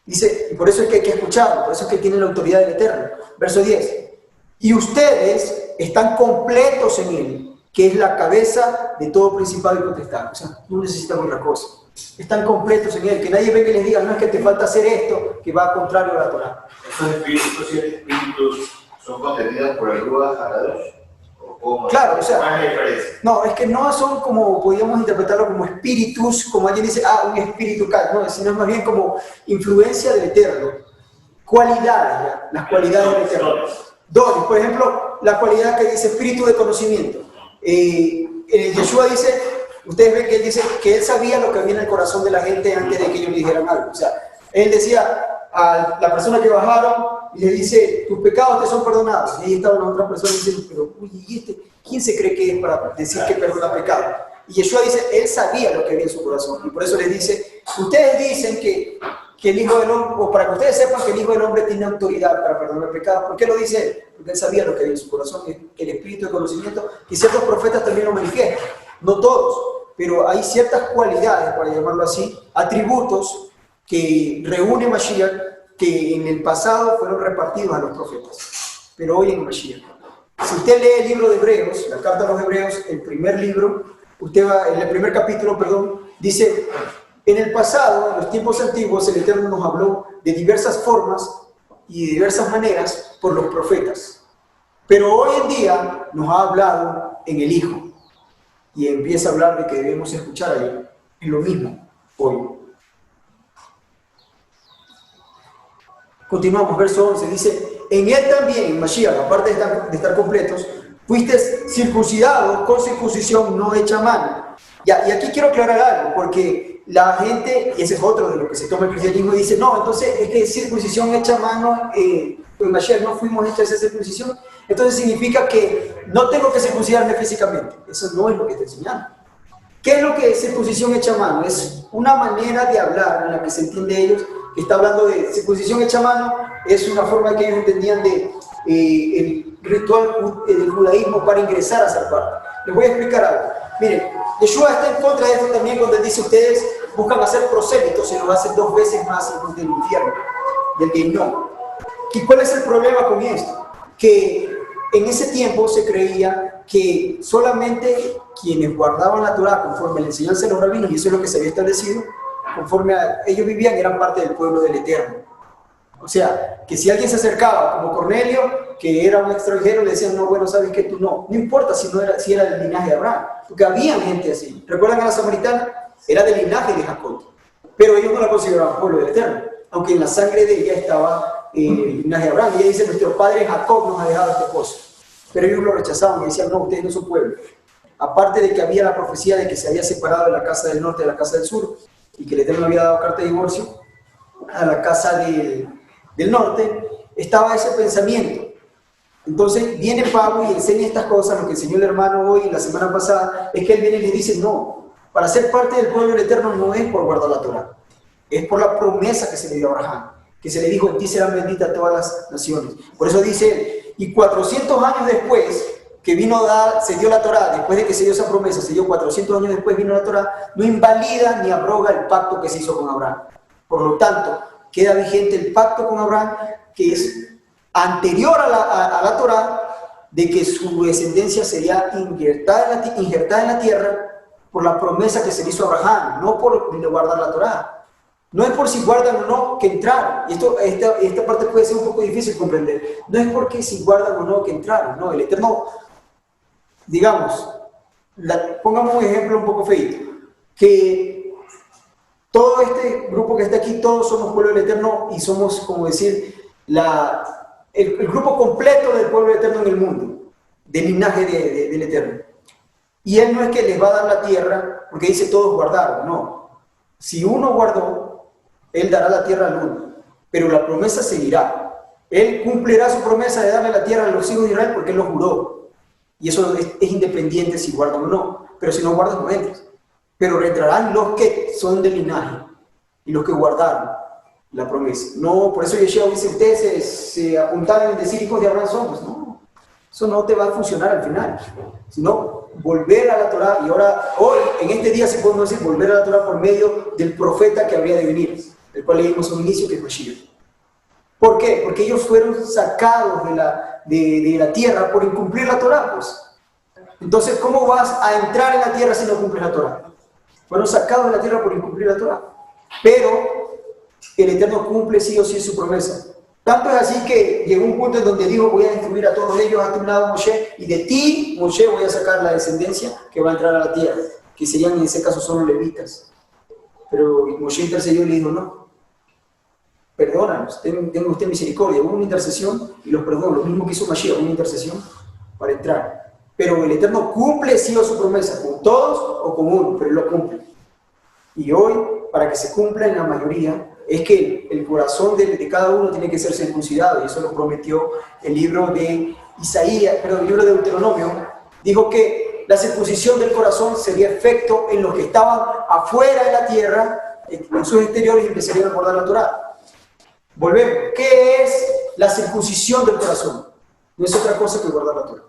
Dice, y por eso es que hay que escucharlo, por eso es que tiene la autoridad del Eterno. Verso 10. Y ustedes están completos en él, que es la cabeza de todo principado y potestad. O sea, no necesitan otra cosa. Están completos en él, que nadie venga y les diga, no es que te falta hacer esto, que va contrario a la Torah. ¿Esos espíritus, 7 espíritus, son contenidos por el Ruach HaKadosh? Claro, o sea, ¿cuál es la diferencia? no, es que no son como, podríamos interpretarlo como espíritus, como alguien dice, un espíritu cal, no, sino es más bien como influencia del Eterno. Cualidades, las cualidades del Eterno. Dones, por ejemplo, la cualidad que dice espíritu de conocimiento. Yeshua dice, ustedes ven que él dice que él sabía lo que había en el corazón de la gente antes de que ellos le dijeran algo. O sea, él decía a la persona que bajaron y le dice, tus pecados te son perdonados. Y ahí estaba la otra persona diciendo, pero uy, ¿quién se cree que es para decir que perdona pecado? Y Yeshua dice, él sabía lo que había en su corazón. Y por eso les dice, ustedes dicen que el Hijo del Hombre, o para que ustedes sepan que el Hijo del Hombre tiene autoridad para perdonar pecados. ¿Por qué lo dice él? Porque él sabía lo que había en su corazón, el espíritu de conocimiento, y ciertos profetas también lo manifiestan. No todos, pero hay ciertas cualidades, para llamarlo así, atributos que reúne Mashiach, que en el pasado fueron repartidos a los profetas, pero hoy en Mashiach. Si usted lee el libro de Hebreos, la carta a los Hebreos, el primer libro, en el primer capítulo, dice, en el pasado, en los tiempos antiguos, el Eterno nos habló de diversas formas y de diversas maneras por los profetas, pero hoy en día nos ha hablado en el Hijo, y empieza a hablar de que debemos escuchar a Él, es lo mismo hoy. Continuamos, verso 11, dice, en él también, en Mashiach, aparte de estar completos, fuiste circuncidado con circuncisión no hecha a mano. Y aquí quiero aclarar algo, porque la gente, y ese es otro de lo que se toma el cristianismo, dice, no, entonces es que circuncisión hecha a mano, en Mashiach no fuimos hechos esa circuncisión, entonces significa que no tengo que circuncidarme físicamente. Eso no es lo que está enseñando. ¿Qué es lo que es circuncisión hecha a mano? Es una manera de hablar en la que se entiende ellos, que está hablando de circuncisión hecha a mano, es una forma que ellos entendían de el ritual del judaísmo para ingresar a esa parte. Les voy a explicar algo. Miren, Yeshua está en contra de esto también cuando él dice ustedes buscan hacer prosélitos y lo hacen 2 veces más del infierno, del Gehinnom. ¿Y cuál es el problema con esto? Que en ese tiempo se creía que solamente quienes guardaban la Torah conforme a la enseñanza de los rabinos, y eso es lo que se había establecido, conforme a ellos vivían, eran parte del pueblo del Eterno. O sea, que si alguien se acercaba, como Cornelio, que era un extranjero, le decían, no, bueno, sabes que tú no importa si era del linaje de Abraham, porque había gente así. ¿Recuerdan a la samaritana? Era del linaje de Jacob, pero ellos no la consideraban pueblo del Eterno, aunque en la sangre de ella estaba el linaje de Abraham. Y ella dice, nuestro padre Jacob nos ha dejado este pozo. Pero ellos lo rechazaban y decían, no, ustedes no son pueblo. Aparte de que había la profecía de que se había separado de la casa del norte de la casa del sur, y que el Eterno había dado carta de divorcio a la casa del norte, estaba ese pensamiento. Entonces viene Pablo y enseña estas cosas, lo que enseñó el hermano hoy, la semana pasada, es que él viene y le dice, no, para ser parte del pueblo del Eterno no es por guardar la Torah, es por la promesa que se le dio a Abraham, que se le dijo, en ti serán benditas todas las naciones. Por eso dice él, y 400 años después, que se dio la Torah, después de que se dio esa promesa, se dio 400 años después vino la Torah, no invalida ni abroga el pacto que se hizo con Abraham. Por lo tanto, queda vigente el pacto con Abraham, que es anterior a la Torah, de que su descendencia sería injertada en la tierra por la promesa que se le hizo a Abraham, no por guardar la Torah. No es por si guardan o no que entraron. Y esta parte puede ser un poco difícil de comprender. No es porque si guardan o no que entraron. No, el Eterno, digamos, pongamos un ejemplo un poco feito, que todo este grupo que está aquí, todos somos pueblo del Eterno y somos, como decir, el grupo completo del pueblo del Eterno en el mundo, del linaje del Eterno. Y Él no es que les va a dar la tierra, porque dice todos guardaron, no. Si uno guardó, Él dará la tierra al uno, pero la promesa seguirá. Él cumplirá su promesa de darle la tierra a los hijos de Israel porque Él lo juró. Y eso es independiente si guardan o no, pero si no guardas no entras. pero entrarán los que son del linaje y los que guardaron la promesa. No, por eso Yeshua dice, ustedes se apuntaron en decir hijos de Abraham somos. No, eso no te va a funcionar al final, sino volver a la Torá. Y ahora, hoy, en este día se puede decir volver a la Torá por medio del profeta que habría de venir, el cual leímos al inicio, que es Mashiach. ¿Por qué? Porque ellos fueron sacados de la tierra por incumplir la Torá, pues. Entonces, ¿cómo vas a entrar en la tierra si no cumples la Torá? Fueron sacados de la tierra por incumplir la Torá. Pero el Eterno cumple sí o sí su promesa. Tanto es así que llegó un punto en donde dijo, voy a destruir a todos ellos, a tu lado Moshe, y de ti, Moshe, voy a sacar la descendencia que va a entrar a la tierra, que serían en ese caso solo levitas. Pero Moshe intercedió y le dijo, no, perdónanos, tenga usted misericordia. Hubo una intercesión y los perdonó, lo mismo que hizo Mashiach, una intercesión para entrar. Pero el Eterno cumple sí o su promesa, con todos o con uno, pero Él lo cumple. Y hoy, para que se cumpla en la mayoría, es que el corazón de cada uno tiene que ser circuncidado, y eso lo prometió el libro de Isaías, perdón, el libro de Deuteronomio. Dijo que la circuncisión del corazón sería efecto en los que estaban afuera de la tierra, en sus exteriores, y empezarían a guardar la Torá. Volvemos. ¿Qué es la circuncisión del corazón? No es otra cosa que guardar la Torá.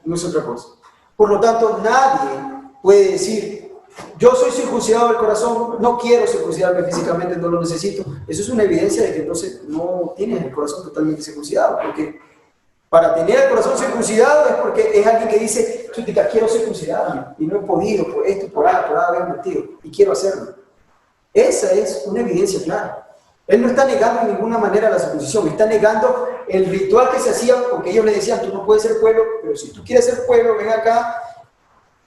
No es otra cosa. Por lo tanto, nadie puede decir, yo soy circuncidado del corazón, no quiero circuncidarme físicamente, no lo necesito. Eso es una evidencia de que entonces no tienes el corazón totalmente circuncidado, porque para tener el corazón circuncidado es porque es alguien que dice, chiquita, quiero circuncidarme y no he podido por esto, por A, haber metido y quiero hacerlo. Esa es una evidencia clara. Él no está negando de ninguna manera la circuncisión, está negando el ritual que se hacía, porque ellos le decían, tú no puedes ser pueblo, pero si tú quieres ser pueblo, ven acá,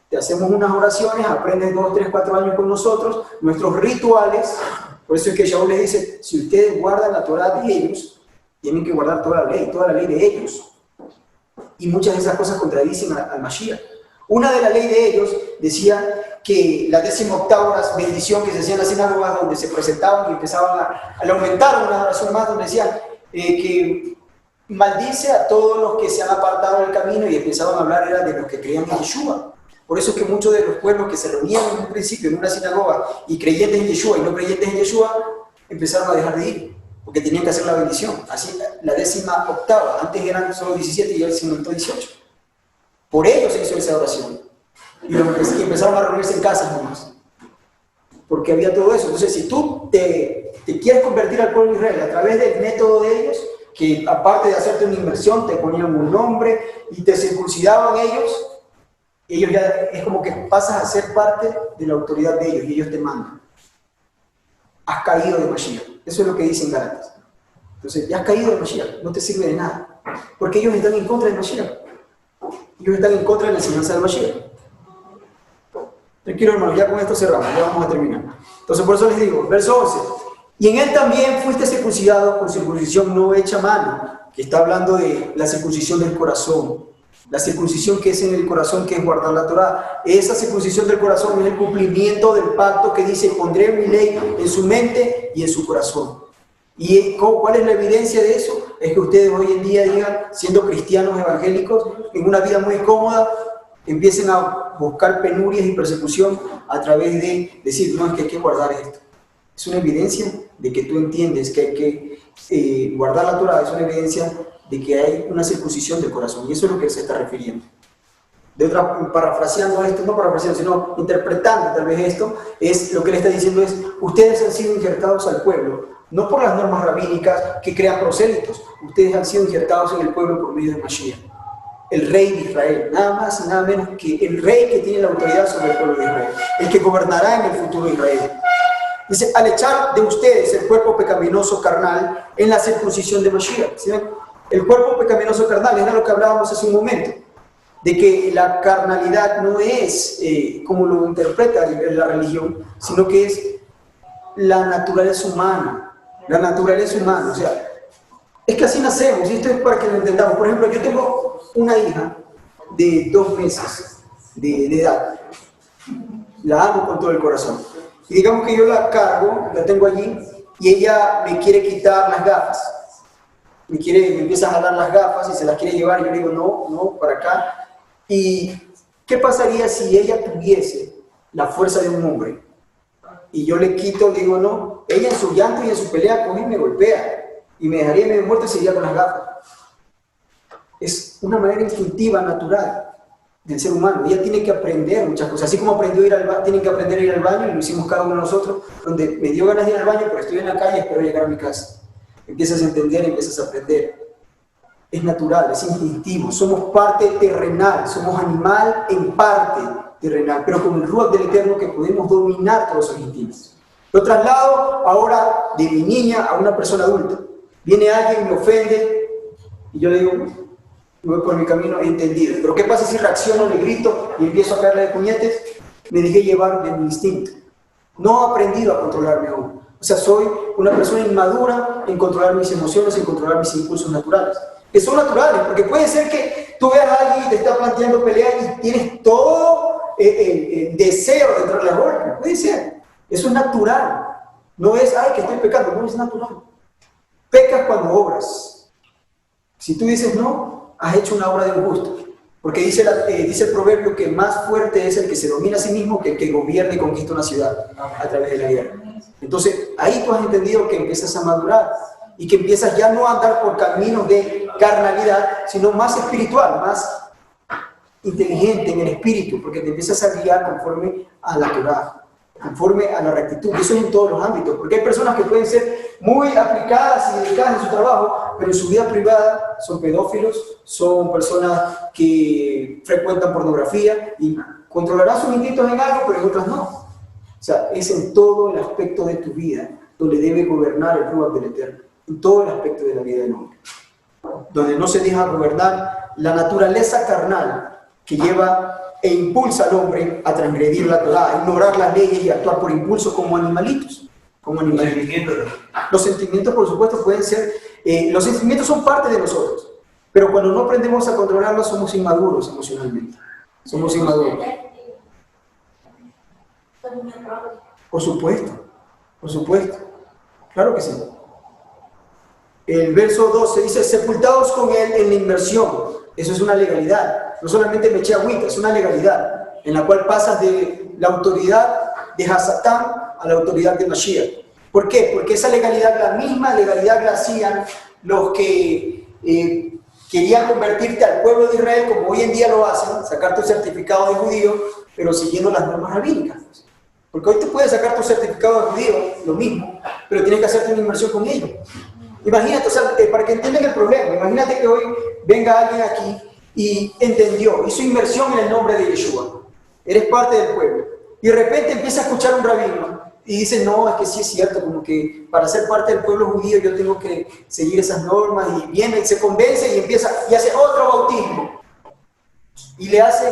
te hacemos unas oraciones, aprendes 2, 3, 4 años con nosotros, nuestros rituales. Por eso es que Shaul les dice, si ustedes guardan la Torá de ellos, tienen que guardar toda la ley de ellos. Y muchas de esas cosas contradicen al Mashiach. Una de la ley de ellos decía que la 18ª bendición que se hacía en las sinagogas, donde se presentaban y empezaban a aumentar una oración más, donde decían que maldice a todos los que se han apartado del camino, y empezaban a hablar era de los que creían en Yeshua. Por eso es que muchos de los pueblos que se reunían en un principio en una sinagoga y creyentes en Yeshua y no creyentes en Yeshua, empezaron a dejar de ir, porque tenían que hacer la bendición. Así, la 18ª, antes eran solo 17 y él se aumentó 18. Por ello se hizo esa oración. Y empezaron a reunirse en casas nomás. Porque había todo eso. Entonces, si tú te quieres convertir al pueblo de Israel a través del método de ellos, que aparte de hacerte una inversión, te ponían un nombre y te circuncidaban ellos ya es como que pasas a ser parte de la autoridad de ellos y ellos te mandan. Has caído de Mashiach. Eso es lo que dicen Gálatas. Entonces, ya has caído de Mashiach, no te sirve de nada. Porque ellos están en contra de Mashiach. Ellos están en contra de la enseñanza del Mashiach. Tranquilo, hermano, ya con esto cerramos, ya vamos a terminar. Entonces, por eso les digo, verso 11. Y en él también fuiste circuncidado con circuncisión no hecha a mano, que está hablando de la circuncisión del corazón. La circuncisión que es en el corazón, que es guardar la Torá. Esa circuncisión del corazón es el cumplimiento del pacto que dice, pondré mi ley en su mente y en su corazón. ¿Y cuál es la evidencia de eso? Es que ustedes hoy en día digan, siendo cristianos evangélicos, en una vida muy cómoda, empiecen a buscar penurias y persecución a través de decir, no, es que hay que guardar esto. Es una evidencia de que tú entiendes que hay que guardar la Torá, es una evidencia de que hay una circuncisión del corazón, y eso es lo que él se está refiriendo. Parafraseando esto, no parafraseando, sino interpretando tal vez esto, es lo que él está diciendo es, ustedes han sido injertados al pueblo, no por las normas rabínicas que crean prosélitos, ustedes han sido injertados en el pueblo por medio de Mashiach, el rey de Israel, nada más y nada menos que el rey que tiene la autoridad sobre el pueblo de Israel, el que gobernará en el futuro de Israel. Dice, al echar de ustedes el cuerpo pecaminoso carnal en la circuncisión de Mashiach. ¿Sí ven? El cuerpo pecaminoso carnal era lo que hablábamos hace un momento, de que la carnalidad no es como lo interpreta la religión, sino que es la naturaleza humana. La naturaleza humana, o sea, es que así nacemos, y esto es para que lo entendamos. Por ejemplo, yo tengo una hija de 2 meses de edad, la amo con todo el corazón. Y digamos que yo la cargo, la tengo allí, y ella me quiere quitar las gafas. Me empieza a jalar las gafas y se las quiere llevar, y yo le digo, no, para acá. ¿Y qué pasaría si ella tuviese la fuerza de un hombre. Y yo le quito, le digo, no, ella en su llanto y en su pelea coge y me golpea. Y me dejaría medio muerto y seguiría con las gafas. Es una manera instintiva, natural del ser humano. Ella tiene que aprender muchas cosas. Así como aprendió a ir al baño, tienen que aprender a ir al baño, y lo hicimos cada uno de nosotros, donde me dio ganas de ir al baño, pero estoy en la calle y espero llegar a mi casa. Empiezas a entender, empiezas a aprender. Es natural, es instintivo. Somos parte terrenal, somos animal en parte terrenal, pero con el Ruach del Eterno que podemos dominar todos esos instintos. Lo traslado ahora de mi niña a una persona adulta. Viene alguien, me ofende, y yo le digo, voy por mi camino entendido. Pero ¿qué pasa si reacciono, le grito y empiezo a caerle de puñetes? Me dejé llevar de mi instinto. No he aprendido a controlarme aún. O sea, soy una persona inmadura en controlar mis emociones, en controlar mis impulsos naturales. Que son naturales, porque puede ser que tú veas a alguien y te está planteando pelea y tienes todo el deseo de entrarle a golpe. Puede ser. Eso es natural. No es, ay, que estoy pecando. No, es natural. Pecas cuando obras. Si tú dices no, has hecho una obra de un justo. Porque dice el proverbio que más fuerte es el que se domina a sí mismo que el que gobierna y conquista una ciudad a través de la guerra. Entonces, ahí tú has entendido que empiezas a madurar y que empiezas ya no a andar por caminos de carnalidad, sino más espiritual, más inteligente en el espíritu, porque te empiezas a guiar conforme a la Torah, conforme a la rectitud. Y eso es en todos los ámbitos, porque hay personas que pueden ser muy aplicadas y dedicadas en su trabajo, pero en su vida privada son pedófilos, son personas que frecuentan pornografía y controlarán sus instintos en algo, pero en otras no. O sea, es en todo el aspecto de tu vida donde debe gobernar el Ruach del Eterno, en todo el aspecto de la vida del hombre, donde no se deja gobernar la naturaleza carnal que lleva e impulsa al hombre a transgredir la Torah, a ignorar las leyes y a actuar por impulso como animalitos. Los sentimientos, por supuesto, pueden ser, los sentimientos son parte de nosotros, pero cuando no aprendemos a controlarlos somos inmaduros emocionalmente. Somos inmaduros. Por supuesto, claro que sí. El verso 12 dice, sepultados con él en la inmersión. Eso es una legalidad. No solamente me eché agüita, es una legalidad en la cual pasas de la autoridad de Hasatán a la autoridad de Mashiach. ¿Por qué? Porque esa legalidad, la misma legalidad la hacían los que querían convertirte al pueblo de Israel, como hoy en día lo hacen, sacar tu certificado de judío, pero siguiendo las normas rabínicas. Porque hoy te puedes sacar tu certificado de judío, lo mismo, pero tienes que hacerte una inmersión con ellos. Imagínate, o sea, para que entiendan el problema, imagínate que hoy venga alguien aquí y entendió, hizo inmersión en el nombre de Yeshua. Eres parte del pueblo. Y de repente empieza a escuchar un rabino y dice, no, es que sí es cierto, como que para ser parte del pueblo judío yo tengo que seguir esas normas, y viene y se convence y empieza y hace otro bautismo. Y le hace,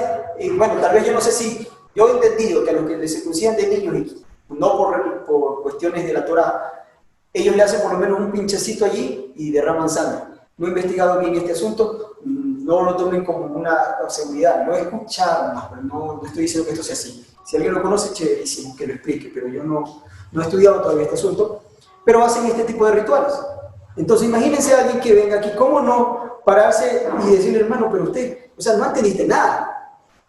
bueno, tal vez yo no sé si, yo he entendido que a los que les circuncidan de niños, no por cuestiones de la Torah, ellos le hacen por lo menos un pinchecito allí y derraman sangre. No he investigado bien este asunto, no lo tomen como una seguridad, lo he escuchado más, pero no estoy diciendo que esto sea así. Si alguien lo conoce, chéverísimo, que lo explique, pero yo no he estudiado todavía este asunto, pero hacen este tipo de rituales. Entonces imagínense a alguien que venga aquí, ¿cómo no pararse y decirle, hermano, pero usted, o sea, no entendiste nada?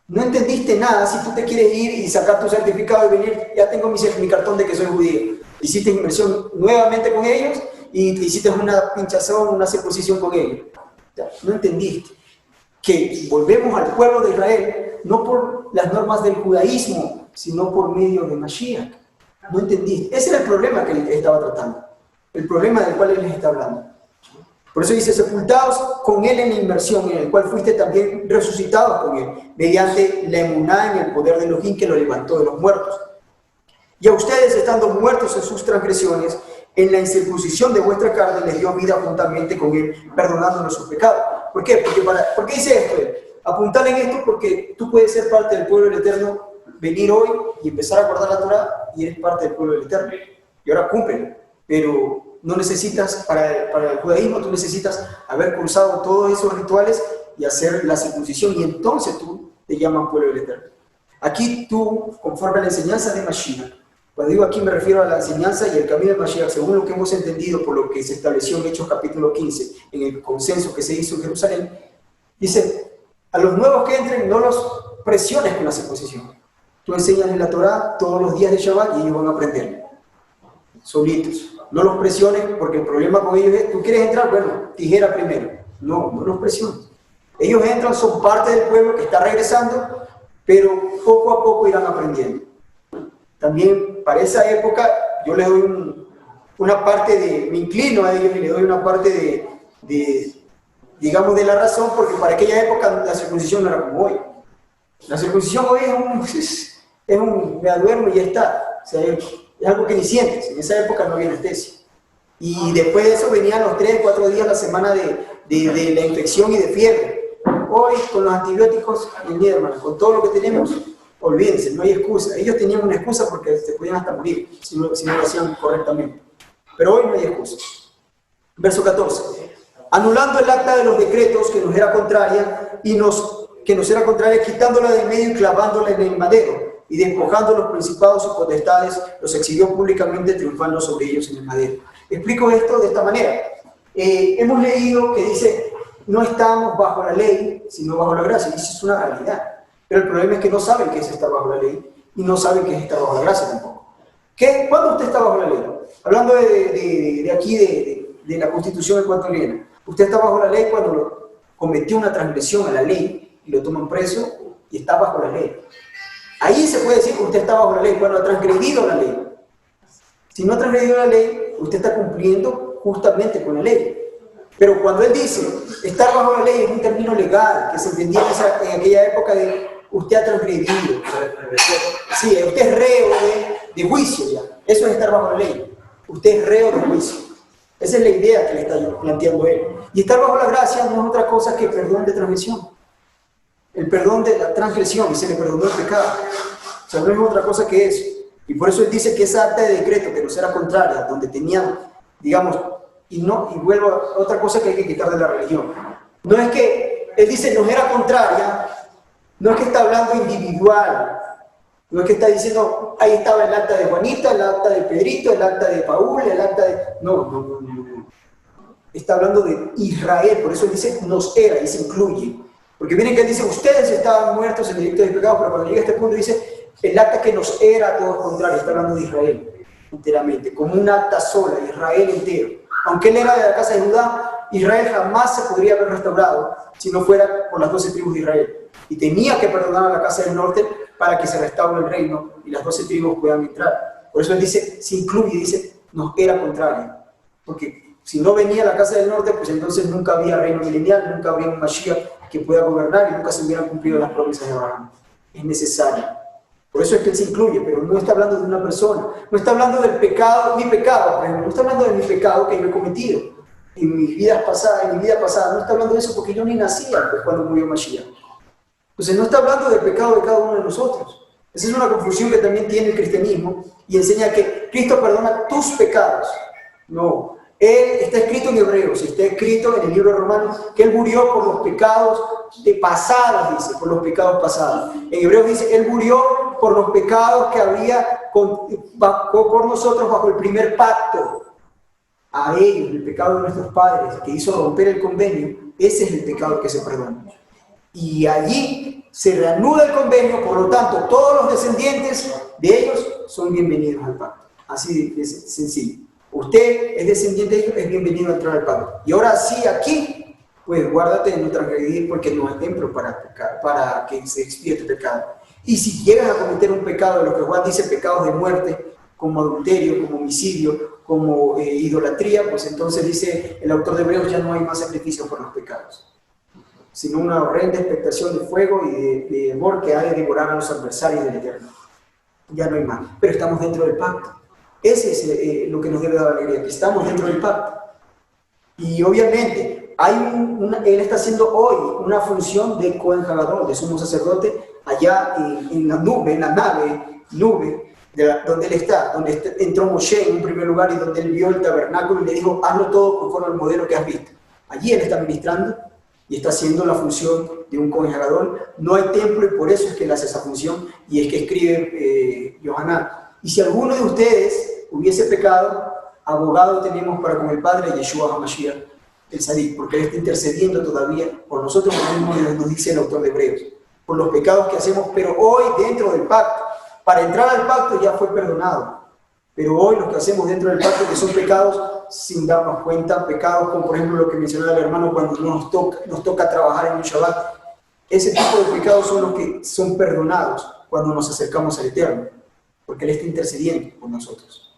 No entendiste nada si tú te quieres ir y sacar tu certificado y venir, ya tengo mi cartón de que soy judío. Hiciste inmersión nuevamente con ellos y te hiciste una pinchazón, una circuncisión con ellos. No entendiste que volvemos al pueblo de Israel no por las normas del judaísmo, sino por medio de Mashiach. No entendiste. Ese era el problema que él estaba tratando, el problema del cual él les está hablando. Por eso dice, sepultados con él en la inmersión, en el cual fuiste también resucitados con él, mediante la emuná en el poder de Elohim que lo levantó de los muertos. Y a ustedes, estando muertos en sus transgresiones, en la incircuncisión de vuestra carne, les dio vida juntamente con él, perdonándonos sus pecados. ¿Por qué? ¿Por qué dice esto? Apuntar en esto porque tú puedes ser parte del pueblo del Eterno, venir hoy y empezar a guardar la Torah, y eres parte del pueblo del Eterno. Y ahora cúmplelo. Pero no necesitas, para el judaísmo, tú necesitas haber cursado todos esos rituales y hacer la circuncisión, y entonces tú te llaman pueblo del Eterno. Aquí tú, conforme a la enseñanza de Mashiach, cuando digo aquí me refiero a la enseñanza y el camino de Mashiach, según lo que hemos entendido por lo que se estableció en Hechos capítulo 15, en el consenso que se hizo en Jerusalén, dice, a los nuevos que entren no los presiones con la circuncisión. Tú enseñas la Torá todos los días de Shabbat y ellos van a aprender. Solitos. No los presiones porque el problema con ellos es, ¿tú quieres entrar? Bueno, tijera primero. No, no los presiones. Ellos entran, son parte del pueblo que está regresando, pero poco a poco irán aprendiendo. También para esa época yo les doy una parte de, me inclino a ellos y les doy una parte digamos, de la razón, porque para aquella época la circuncisión no era como hoy. La circuncisión hoy es un me duermo y ya está. O sea, es algo que ni sientes. En esa época no había anestesia. Y después de eso venían los 3, 4 días, la semana de la infección y de fiebre. Hoy, con los antibióticos, mi hermano, con todo lo que tenemos, olvídense, no hay excusa. Ellos tenían una excusa porque se podían hasta morir si no lo hacían correctamente. Pero hoy no hay excusa. Verso 14. Anulando el acta de los decretos que nos era contraria, quitándola del medio y clavándola en el madero, y despojando los principados y potestades, los exhibió públicamente, triunfando sobre ellos en el madero. Explico esto de esta manera. Hemos leído que dice, no estamos bajo la ley, sino bajo la gracia. Y eso es una realidad. Pero el problema es que no saben qué es estar bajo la ley, y no saben qué es estar bajo la gracia tampoco. ¿Cuándo usted está bajo la ley? Hablando de aquí, de la Constitución ecuatoriana. Usted está bajo la ley cuando cometió una transgresión a la ley y lo toman preso y está bajo la ley. Ahí se puede decir que usted está bajo la ley cuando ha transgredido la ley. Si no ha transgredido la ley, usted está cumpliendo justamente con la ley. Pero cuando él dice estar bajo la ley es un término legal que se entendía en aquella época de usted ha transgredido. Sí, usted es reo de juicio ya. Eso es estar bajo la ley. Usted es reo de juicio. Esa es la idea que le está planteando él. Y estar bajo la gracia no es otra cosa que perdón de transgresión. El perdón de la transgresión, y se le perdonó el pecado. O sea, no es otra cosa que eso. Y por eso él dice que esa acta de decreto que nos era contraria, donde tenían, digamos, y vuelvo a otra cosa que hay que quitar de la religión. No es que él dice nos era contraria, no es que está hablando individual. No es que está diciendo, ahí estaba el acta de Juanita, el acta de Pedrito, el acta de Paúl, el acta de... No. Está hablando de Israel, por eso él dice, nos era, y se incluye. Porque miren que él dice, ustedes estaban muertos en delitos y pecados, pero cuando llega a este punto dice, el acta que nos era a todos contrario, está hablando de Israel enteramente, como un acta sola, Israel entero. Aunque él era de la casa de Judá, Israel jamás se podría haber restaurado si no fuera por las 12 tribus de Israel. Y tenía que perdonar a la casa del norte para que se restaure el reino y las 12 tribus puedan entrar. Por eso él dice, se incluye, dice, nos era contrario. Porque si no venía la casa del norte, pues entonces nunca había reino milenial, nunca habría un Mashiach que pueda gobernar y nunca se hubieran cumplido las promesas de Abraham. Es necesario. Por eso es que él se incluye, pero no está hablando de una persona. No está hablando del pecado, mi pecado, por ejemplo. No está hablando de mi pecado que yo he cometido en mi vida pasada. No está hablando de eso porque yo ni nacía pues, cuando murió Mashiach. Entonces no está hablando del pecado de cada uno de nosotros. Esa es una confusión que también tiene el cristianismo y enseña que Cristo perdona tus pecados. No, Él está escrito en Hebreos, está escrito en el libro de Romanos que Él murió por los pecados de pasados, dice, por los pecados pasados. En Hebreos dice, Él murió por los pecados que había por nosotros bajo el primer pacto. A ellos, el pecado de nuestros padres que hizo romper el convenio, ese es el pecado que se perdona. Y allí se reanuda el convenio, por lo tanto, todos los descendientes de ellos son bienvenidos al pacto. Así de sencillo. Usted es descendiente de ellos, es bienvenido a entrar al pacto. Y ahora sí, aquí, pues guárdate de no transgredir porque no hay templo para que se expíe tu pecado. Y si llegas a cometer un pecado, de lo que Juan dice, pecados de muerte, como adulterio, como homicidio, como idolatría, pues entonces dice el autor de Hebreos, ya no hay más sacrificio por los pecados, sino una horrenda expectación de fuego y de amor que ha de devorar a los adversarios del Eterno. Ya no hay más, pero estamos dentro del pacto. Ese es lo que nos debe dar alegría, que estamos dentro del pacto. Y obviamente, él está haciendo hoy una función de Cohen Hagadol, de sumo sacerdote, allá en la nave, donde él está, donde entró Moshe en un primer lugar y donde él vio el tabernáculo y le dijo, hazlo todo conforme al modelo que has visto. Allí él está ministrando y está haciendo la función de un Cohen Hagadol. No hay templo y por eso es que él hace esa función y es que escribe Yohanan. Y si alguno de ustedes hubiese pecado, abogado tenemos para con el Padre, Yeshua HaMashiach, el Sadik, porque él está intercediendo todavía por nosotros, como mismo nos dice el autor de Hebreos, por los pecados que hacemos, pero hoy dentro del pacto. Para entrar al pacto ya fue perdonado. Pero hoy lo que hacemos dentro del pacto, que son pecados sin darnos cuenta, pecados como por ejemplo lo que mencionaba el hermano cuando nos toca trabajar en un Shabbat, ese tipo de pecados son los que son perdonados cuando nos acercamos al Eterno, porque Él está intercediendo por nosotros.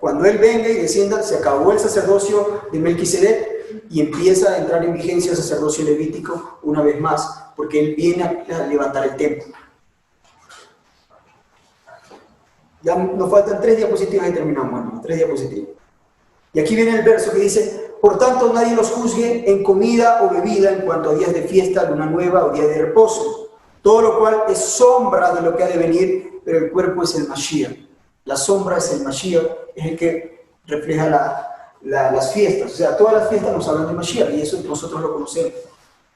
Cuando Él venga y descienda, se acabó el sacerdocio de Melquisedec y empieza a entrar en vigencia el sacerdocio levítico una vez más, porque Él viene a levantar el templo. Ya nos faltan 3 diapositivas y terminamos, hermano, 3 diapositivas. Y aquí viene el verso que dice: por tanto, nadie los juzgue en comida o bebida en cuanto a días de fiesta, luna nueva o día de reposo. Todo lo cual es sombra de lo que ha de venir, pero el cuerpo es el Mashiach. La sombra es el Mashiach, es el que refleja las fiestas. O sea, todas las fiestas nos hablan de Mashiach y eso nosotros lo conocemos.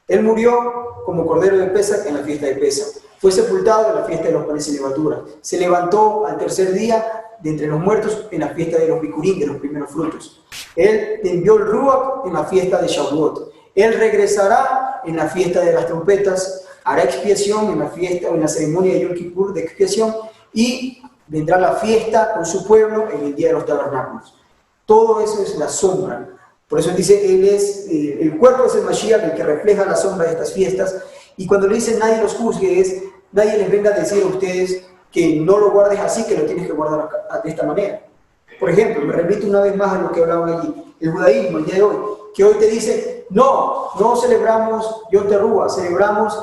Él murió como cordero de Pesach en la fiesta de Pesach. Fue sepultado en la fiesta de los panes y levadura. Se levantó al tercer día de entre los muertos en la fiesta de los Bikurim, de los primeros frutos. Él envió el Ruach en la fiesta de Shavuot. Él regresará en la fiesta de las trompetas, hará expiación en la fiesta o en la ceremonia de Yom Kippur de expiación y vendrá la fiesta con su pueblo en el día de los tabernáculos. Todo eso es la sombra. Por eso él dice, él es, el cuerpo es el Mashiach, el que refleja la sombra de estas fiestas. Y cuando le dicen nadie los juzgue, es nadie les venga a decir a ustedes que no lo guardes así, que lo tienes que guardar de esta manera. Por ejemplo, me remito una vez más a lo que hablaban allí, el judaísmo, el día de hoy, que hoy te dice, no celebramos Yom Teruah, celebramos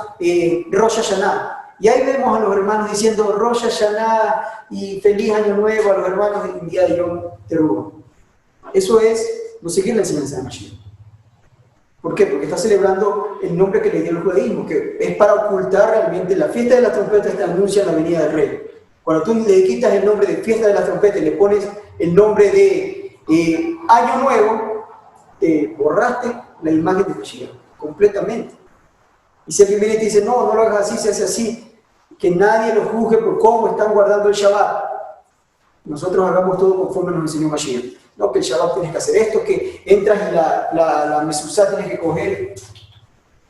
Rosh Hashanah. Y ahí vemos a los hermanos diciendo Rosh Hashanah y Feliz Año Nuevo a los hermanos del día de Yom Teruah. Eso es no seguir la enseñanza de Mashiach. ¿Por qué? Porque está celebrando el nombre que le dio el judaísmo, que es para ocultar realmente la fiesta de las trompetas que anuncia la venida del rey. Cuando tú le quitas el nombre de fiesta de las trompetas y le pones el nombre de Año Nuevo, te borraste la imagen de Mashiach completamente. Y si alguien viene y te dice, no lo hagas así, se hace así, que nadie los juzgue por cómo están guardando el Shabbat. Nosotros hagamos todo conforme nos enseñó Mashiach. No, que el Shabbat tienes que hacer esto, que entras y la mesuzá tienes que coger.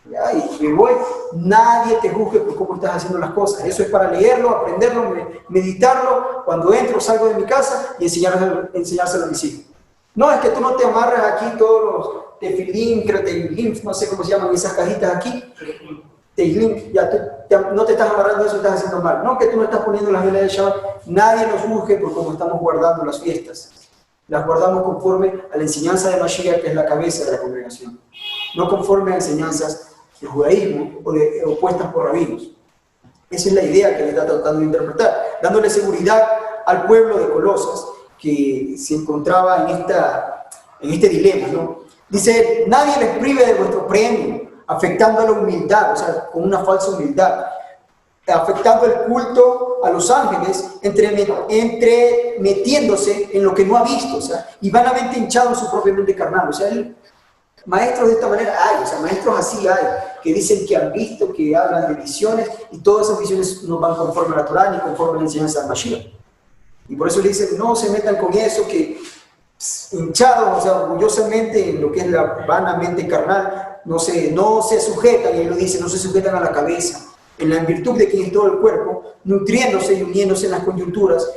Ya, y voy, nadie te juzgue por cómo estás haciendo las cosas. Eso es para leerlo, aprenderlo, meditarlo, cuando entro, salgo de mi casa y enseñárselo a mis hijos. No, es que tú no te amarras aquí todos los tefilín, no sé cómo se llaman esas cajitas aquí. Tefilín, no te estás amarrando eso, estás haciendo mal. No, que tú no estás poniendo las velas del Shabbat. Nadie nos juzgue por cómo estamos guardando las fiestas. Las guardamos conforme a la enseñanza de Mashiach, que es la cabeza de la congregación. No conforme a enseñanzas del judaísmo o opuestas por rabinos. Esa es la idea que le está tratando de interpretar, dándole seguridad al pueblo de Colosas, que se encontraba en este dilema, ¿no? Dice, nadie les prive de vuestro premio, afectando a la humildad, o sea, con una falsa humildad, afectando el culto a los ángeles, metiéndose en lo que no ha visto, o sea, y vanamente hinchado en su propia mente carnal. O sea, maestros de esta manera hay, o sea, maestros así hay, que dicen que han visto, que hablan de visiones, y todas esas visiones no van conforme a la Torá ni conforme a la enseñanza de Mashiach. Y por eso le dicen, no se metan con eso, que hinchados, o sea, orgullosamente en lo que es la vana mente carnal, no se sujetan, y él lo dice, no se sujetan a la cabeza, en la virtud de quien es todo el cuerpo, nutriéndose y uniéndose en las coyunturas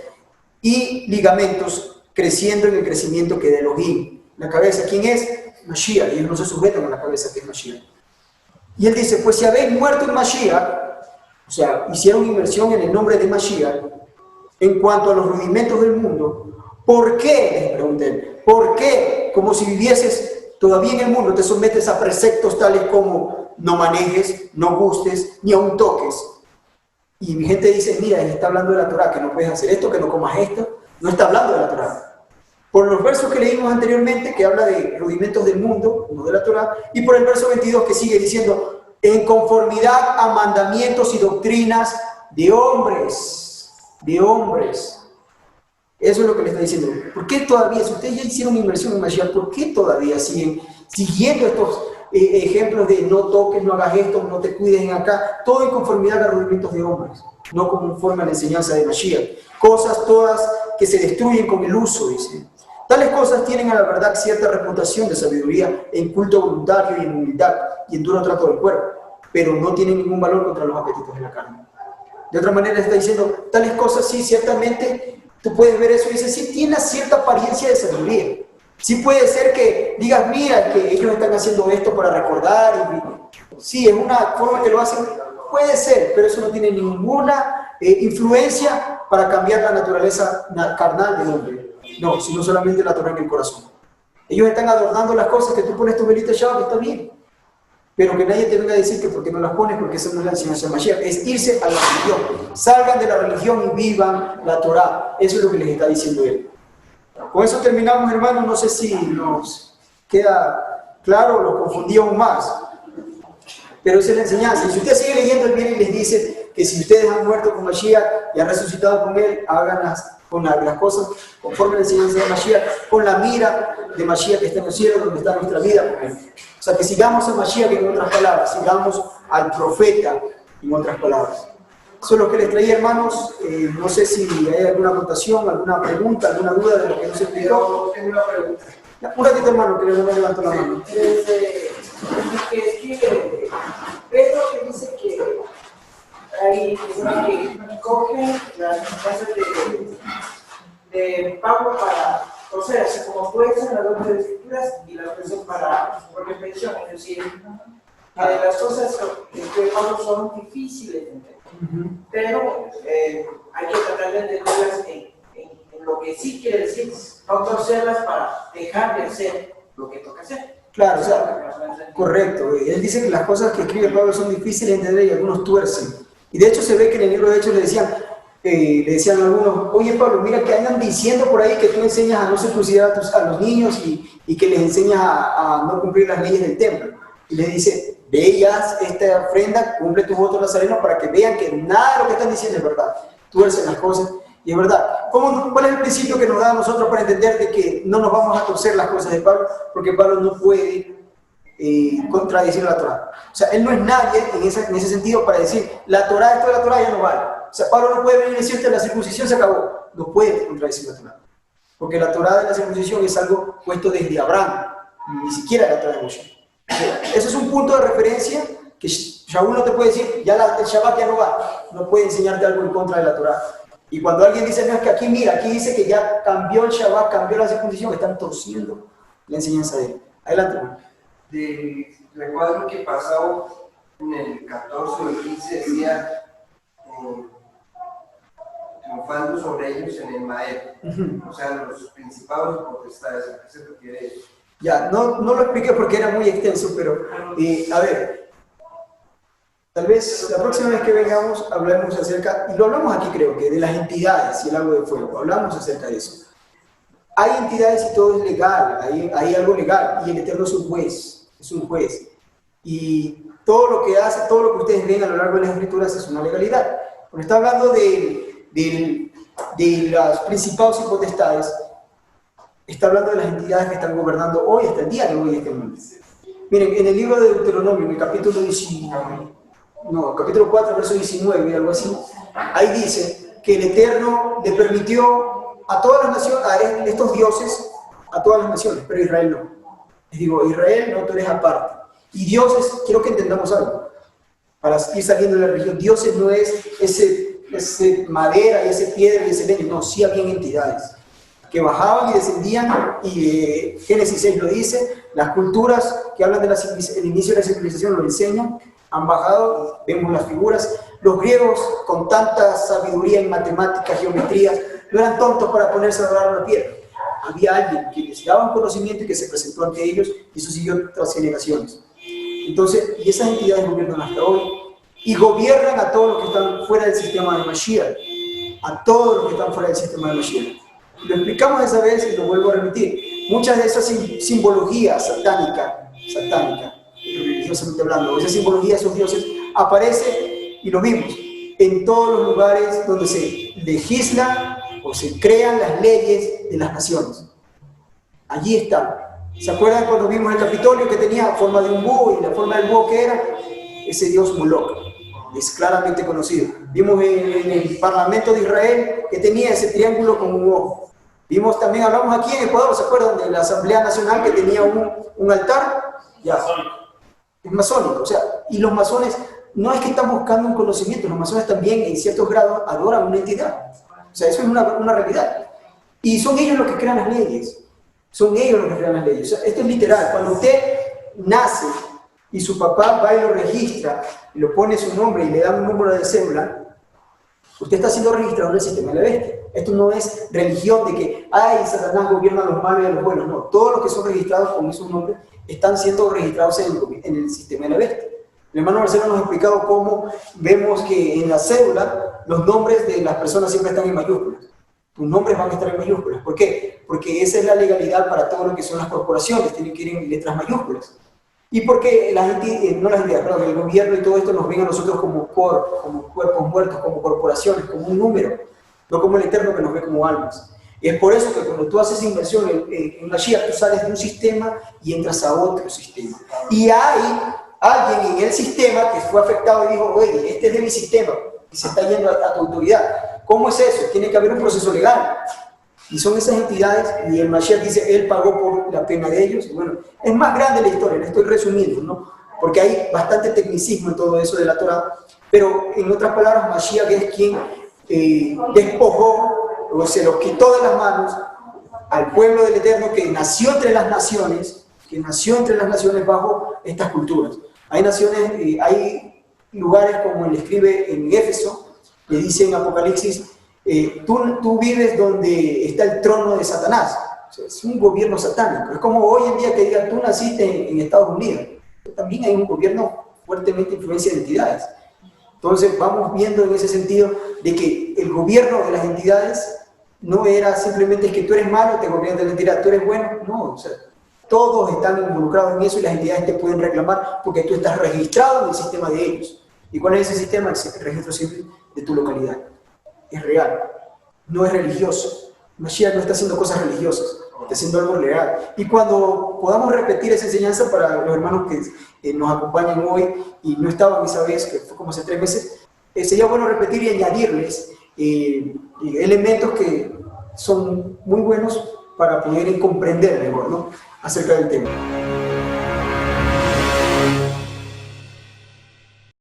y ligamentos, creciendo en el crecimiento que da Elohim. La cabeza, ¿quién es? Mashiach, y ellos no se sujetan a la cabeza que es Mashiach. Y él dice, pues si habéis muerto en Mashiach, o sea, hicieron inversión en el nombre de Mashiach, en cuanto a los rudimentos del mundo, ¿por qué? Les pregunté, ¿por qué? Como si vivieses todavía en el mundo, te sometes a preceptos tales como no manejes, no gustes, ni aun toques. Y mi gente dice, mira, él está hablando de la Torá, que no puedes hacer esto, que no comas esto. No está hablando de la Torá. Por los versos que leímos anteriormente, que habla de rudimentos del mundo, no de la Torá, y por el verso 22 que sigue diciendo, en conformidad a mandamientos y doctrinas de hombres, Eso es lo que le está diciendo. ¿Por qué todavía, si ustedes ya hicieron inversión en Mashiach, por qué todavía siguen siguiendo estos ejemplos de no toques, no hagas esto, no te cuiden acá? Todo en conformidad a rudimentos de hombres, no conforme a la enseñanza de Mashiach. Cosas todas que se destruyen con el uso, dice. Tales cosas tienen a la verdad cierta reputación de sabiduría en culto voluntario y en humildad y en duro trato del cuerpo, pero no tienen ningún valor contra los apetitos de la carne. De otra manera está diciendo, tales cosas sí, ciertamente, tú puedes ver eso y dices, sí, tiene cierta apariencia de sabiduría. Sí puede ser que digas, mira, que ellos están haciendo esto para recordar. Sí, es una forma que lo hacen. Puede ser, pero eso no tiene ninguna influencia para cambiar la naturaleza carnal del hombre. No, sino solamente la Torá en el corazón. Ellos están adornando las cosas, que tú pones tus velitas Shabbat, está bien. Pero que nadie te venga a decir que por qué no las pones, porque esa no es la enseñanza de Mashiach. Es irse a la religión. Salgan de la religión y vivan la Torá. Eso es lo que les está diciendo él. Con eso terminamos, hermanos. No sé si nos queda claro o lo confundí aún más. Pero esa es la enseñanza. Y si usted sigue leyendo, él viene y les dice que si ustedes han muerto con Mashiach y han resucitado con él, hagan las cosas conforme a la enseñanza de Mashiach, con la mira de Mashiach que está en los cielos, donde está nuestra vida con él. O sea, que sigamos a Mashiach en otras palabras, sigamos al profeta en otras palabras. Eso es lo que les traía, hermanos. No sé si hay alguna anotación, alguna pregunta, alguna duda de lo que nos explicó. Tengo una pregunta. Un ratito, hermano, que no me levanto la mano. Pedro que dice que hay que cogen las cosas de Pablo para, o sea, como fuerza en las dos escrituras y la fuerza para su propia pensión, es decir, las cosas que Pablo son difíciles de entender, pero hay que tratar de entenderlas en lo que sí quiere decir, no torcerlas para dejar de hacer lo que toca hacer. Claro, o sea, correcto. Él dice que las cosas que escribe Pablo son difíciles de entender y algunos tuercen. Y de hecho se ve que en el libro de Hechos le decían a algunos, oye Pablo, mira que andan diciendo por ahí que tú enseñas a no circuncidar a los niños y que les enseñas a no cumplir las leyes del templo. Y le dice, ve ya esta ofrenda, cumple tus votos nazarenos para que vean que nada de lo que están diciendo es verdad. Tuercen las cosas y es verdad. ¿Cuál es el principio que nos da a nosotros para entender de que no nos vamos a torcer las cosas de Pablo? Porque Pablo no puede contradecir la Torá. O sea, él no es nadie en ese sentido para decir, la Torá, esto de la Torá ya no vale. O sea, Pablo no puede venir y decirte, la circuncisión se acabó. No puede contradecir la Torá. Porque la Torá de la circuncisión es algo puesto desde Abraham, ni siquiera la Torá de Moshe. Ese es un punto de referencia que Shaul no te puede decir, ya el Shabbat ya no va. No puede enseñarte algo en contra de la Torá. Y cuando alguien dice, no, es que aquí mira, aquí dice que ya cambió el Shabbat, cambió la circuncisión, están torciendo la enseñanza de él. Adelante, hermano. De recuadro que pasó en el 14 o el 15 decía triunfando sobre ellos en el Maer, o sea, los principados y potestades. ¿A qué se refiere eso? Ya, no lo expliqué porque era muy extenso, pero a ver, tal vez la próxima vez que vengamos hablemos acerca, y lo hablamos aquí creo que, de las entidades y el lago de fuego, hablamos acerca de eso. Hay entidades y todo es legal, hay algo legal, y el Eterno es un juez, y todo lo que hace, todo lo que ustedes ven a lo largo de las Escrituras es una legalidad. Cuando está hablando de los principados y potestades, está hablando de las entidades que están gobernando hoy, hasta el día de hoy, este mundo. Miren, en el libro de Deuteronomio, en el capítulo 4, verso 19, algo así, ahí dice que el Eterno le permitió a todas las naciones, a estos dioses, a todas las naciones, pero Israel no. Les digo, Israel no, tú eres aparte. Y dioses, quiero que entendamos algo, para ir saliendo de la religión, dioses no es ese madera y ese piedra y ese leño, no, sí habían entidades que bajaban y descendían, y Génesis 6 lo dice, las culturas que hablan del inicio de la civilización lo enseñan, han bajado, vemos las figuras. Los griegos, con tanta sabiduría en matemáticas, geometría, no eran tontos para ponerse a adorar una piedra. Había alguien que les daba un conocimiento y que se presentó ante ellos, y eso siguió tras generaciones. Entonces, y esas entidades gobiernan hasta hoy, y gobiernan a todos los que están fuera del sistema de Mashiach, a todos los que están fuera del sistema de Mashiach. Lo explicamos esa vez y lo vuelvo a repetir. Muchas de esas simbologías satánicas, religiosamente hablando, esa simbología de esos dioses, aparece, y lo vimos, en todos los lugares donde se legisla o se crean las leyes de las naciones. Allí está. ¿Se acuerdan cuando vimos el Capitolio que tenía forma de un búho, y la forma del búho que era? Ese dios Moloch. Es claramente conocido. Vimos en el Parlamento de Israel que tenía ese triángulo con un ojo. Vimos también, hablamos aquí en Ecuador, ¿se acuerdan de la Asamblea Nacional que tenía un altar? Ya. Es masónico, o sea, y los masones no es que están buscando un conocimiento, los masones también en ciertos grados adoran una entidad. O sea, eso es una realidad. Y son ellos los que crean las leyes. Son ellos los que crean las leyes. O sea, esto es literal. Cuando usted nace y su papá va y lo registra, y lo pone su nombre y le da un número de cédula, usted está siendo registrado en el sistema de la bestia. Esto no es religión de que, ay, Satanás gobierna a los malos y a los buenos. No, todos los que son registrados con esos nombres están siendo registrados en el sistema de la bestia. El hermano Marcelo nos ha explicado cómo vemos que en la cédula los nombres de las personas siempre están en mayúsculas. Tus nombres van a estar en mayúsculas. ¿Por qué? Porque esa es la legalidad para todo lo que son las corporaciones, tienen que ir en letras mayúsculas. Y porque el gobierno y todo esto nos ven a nosotros como cuerpos muertos, como corporaciones, como un número, no como el Eterno que nos ve como almas. Y es por eso que cuando tú haces inversión en Mashiach, tú sales de un sistema y entras a otro sistema. Y hay alguien en el sistema que fue afectado y dijo, oye, este es de mi sistema, y se está yendo a tu autoridad. ¿Cómo es eso? Tiene que haber un proceso legal. Y son esas entidades, y el Mashiach dice, él pagó por la pena de ellos. Y bueno, es más grande la historia, la estoy resumiendo, ¿no? Porque hay bastante tecnicismo en todo eso de la Torah. Pero en otras palabras, Mashiach es quien despojó, o se los quitó de las manos al pueblo del Eterno que nació entre las naciones, bajo estas culturas. Hay naciones, hay lugares como él escribe en Éfeso, le dice en Apocalipsis, tú vives donde está el trono de Satanás. O sea, es un gobierno satánico. Es como hoy en día que digan, tú naciste en Estados Unidos. También hay un gobierno fuertemente influencia de entidades. Entonces vamos viendo en ese sentido de que el gobierno de las entidades no era simplemente que tú eres malo, te gobierna la entidad, tú eres bueno. No, o sea, todos están involucrados en eso y las entidades te pueden reclamar porque tú estás registrado en el sistema de ellos. ¿Y cuál es ese sistema? El registro civil de tu localidad. Es real, no es religioso. Mashiach no está haciendo cosas religiosas, está haciendo algo real. Y cuando podamos repetir esa enseñanza para los hermanos que nos acompañan hoy y no estaban esa vez, que fue como hace 3 meses, sería bueno repetir y añadirles elementos que son muy buenos para poder comprender mejor, ¿no?, acerca del tema.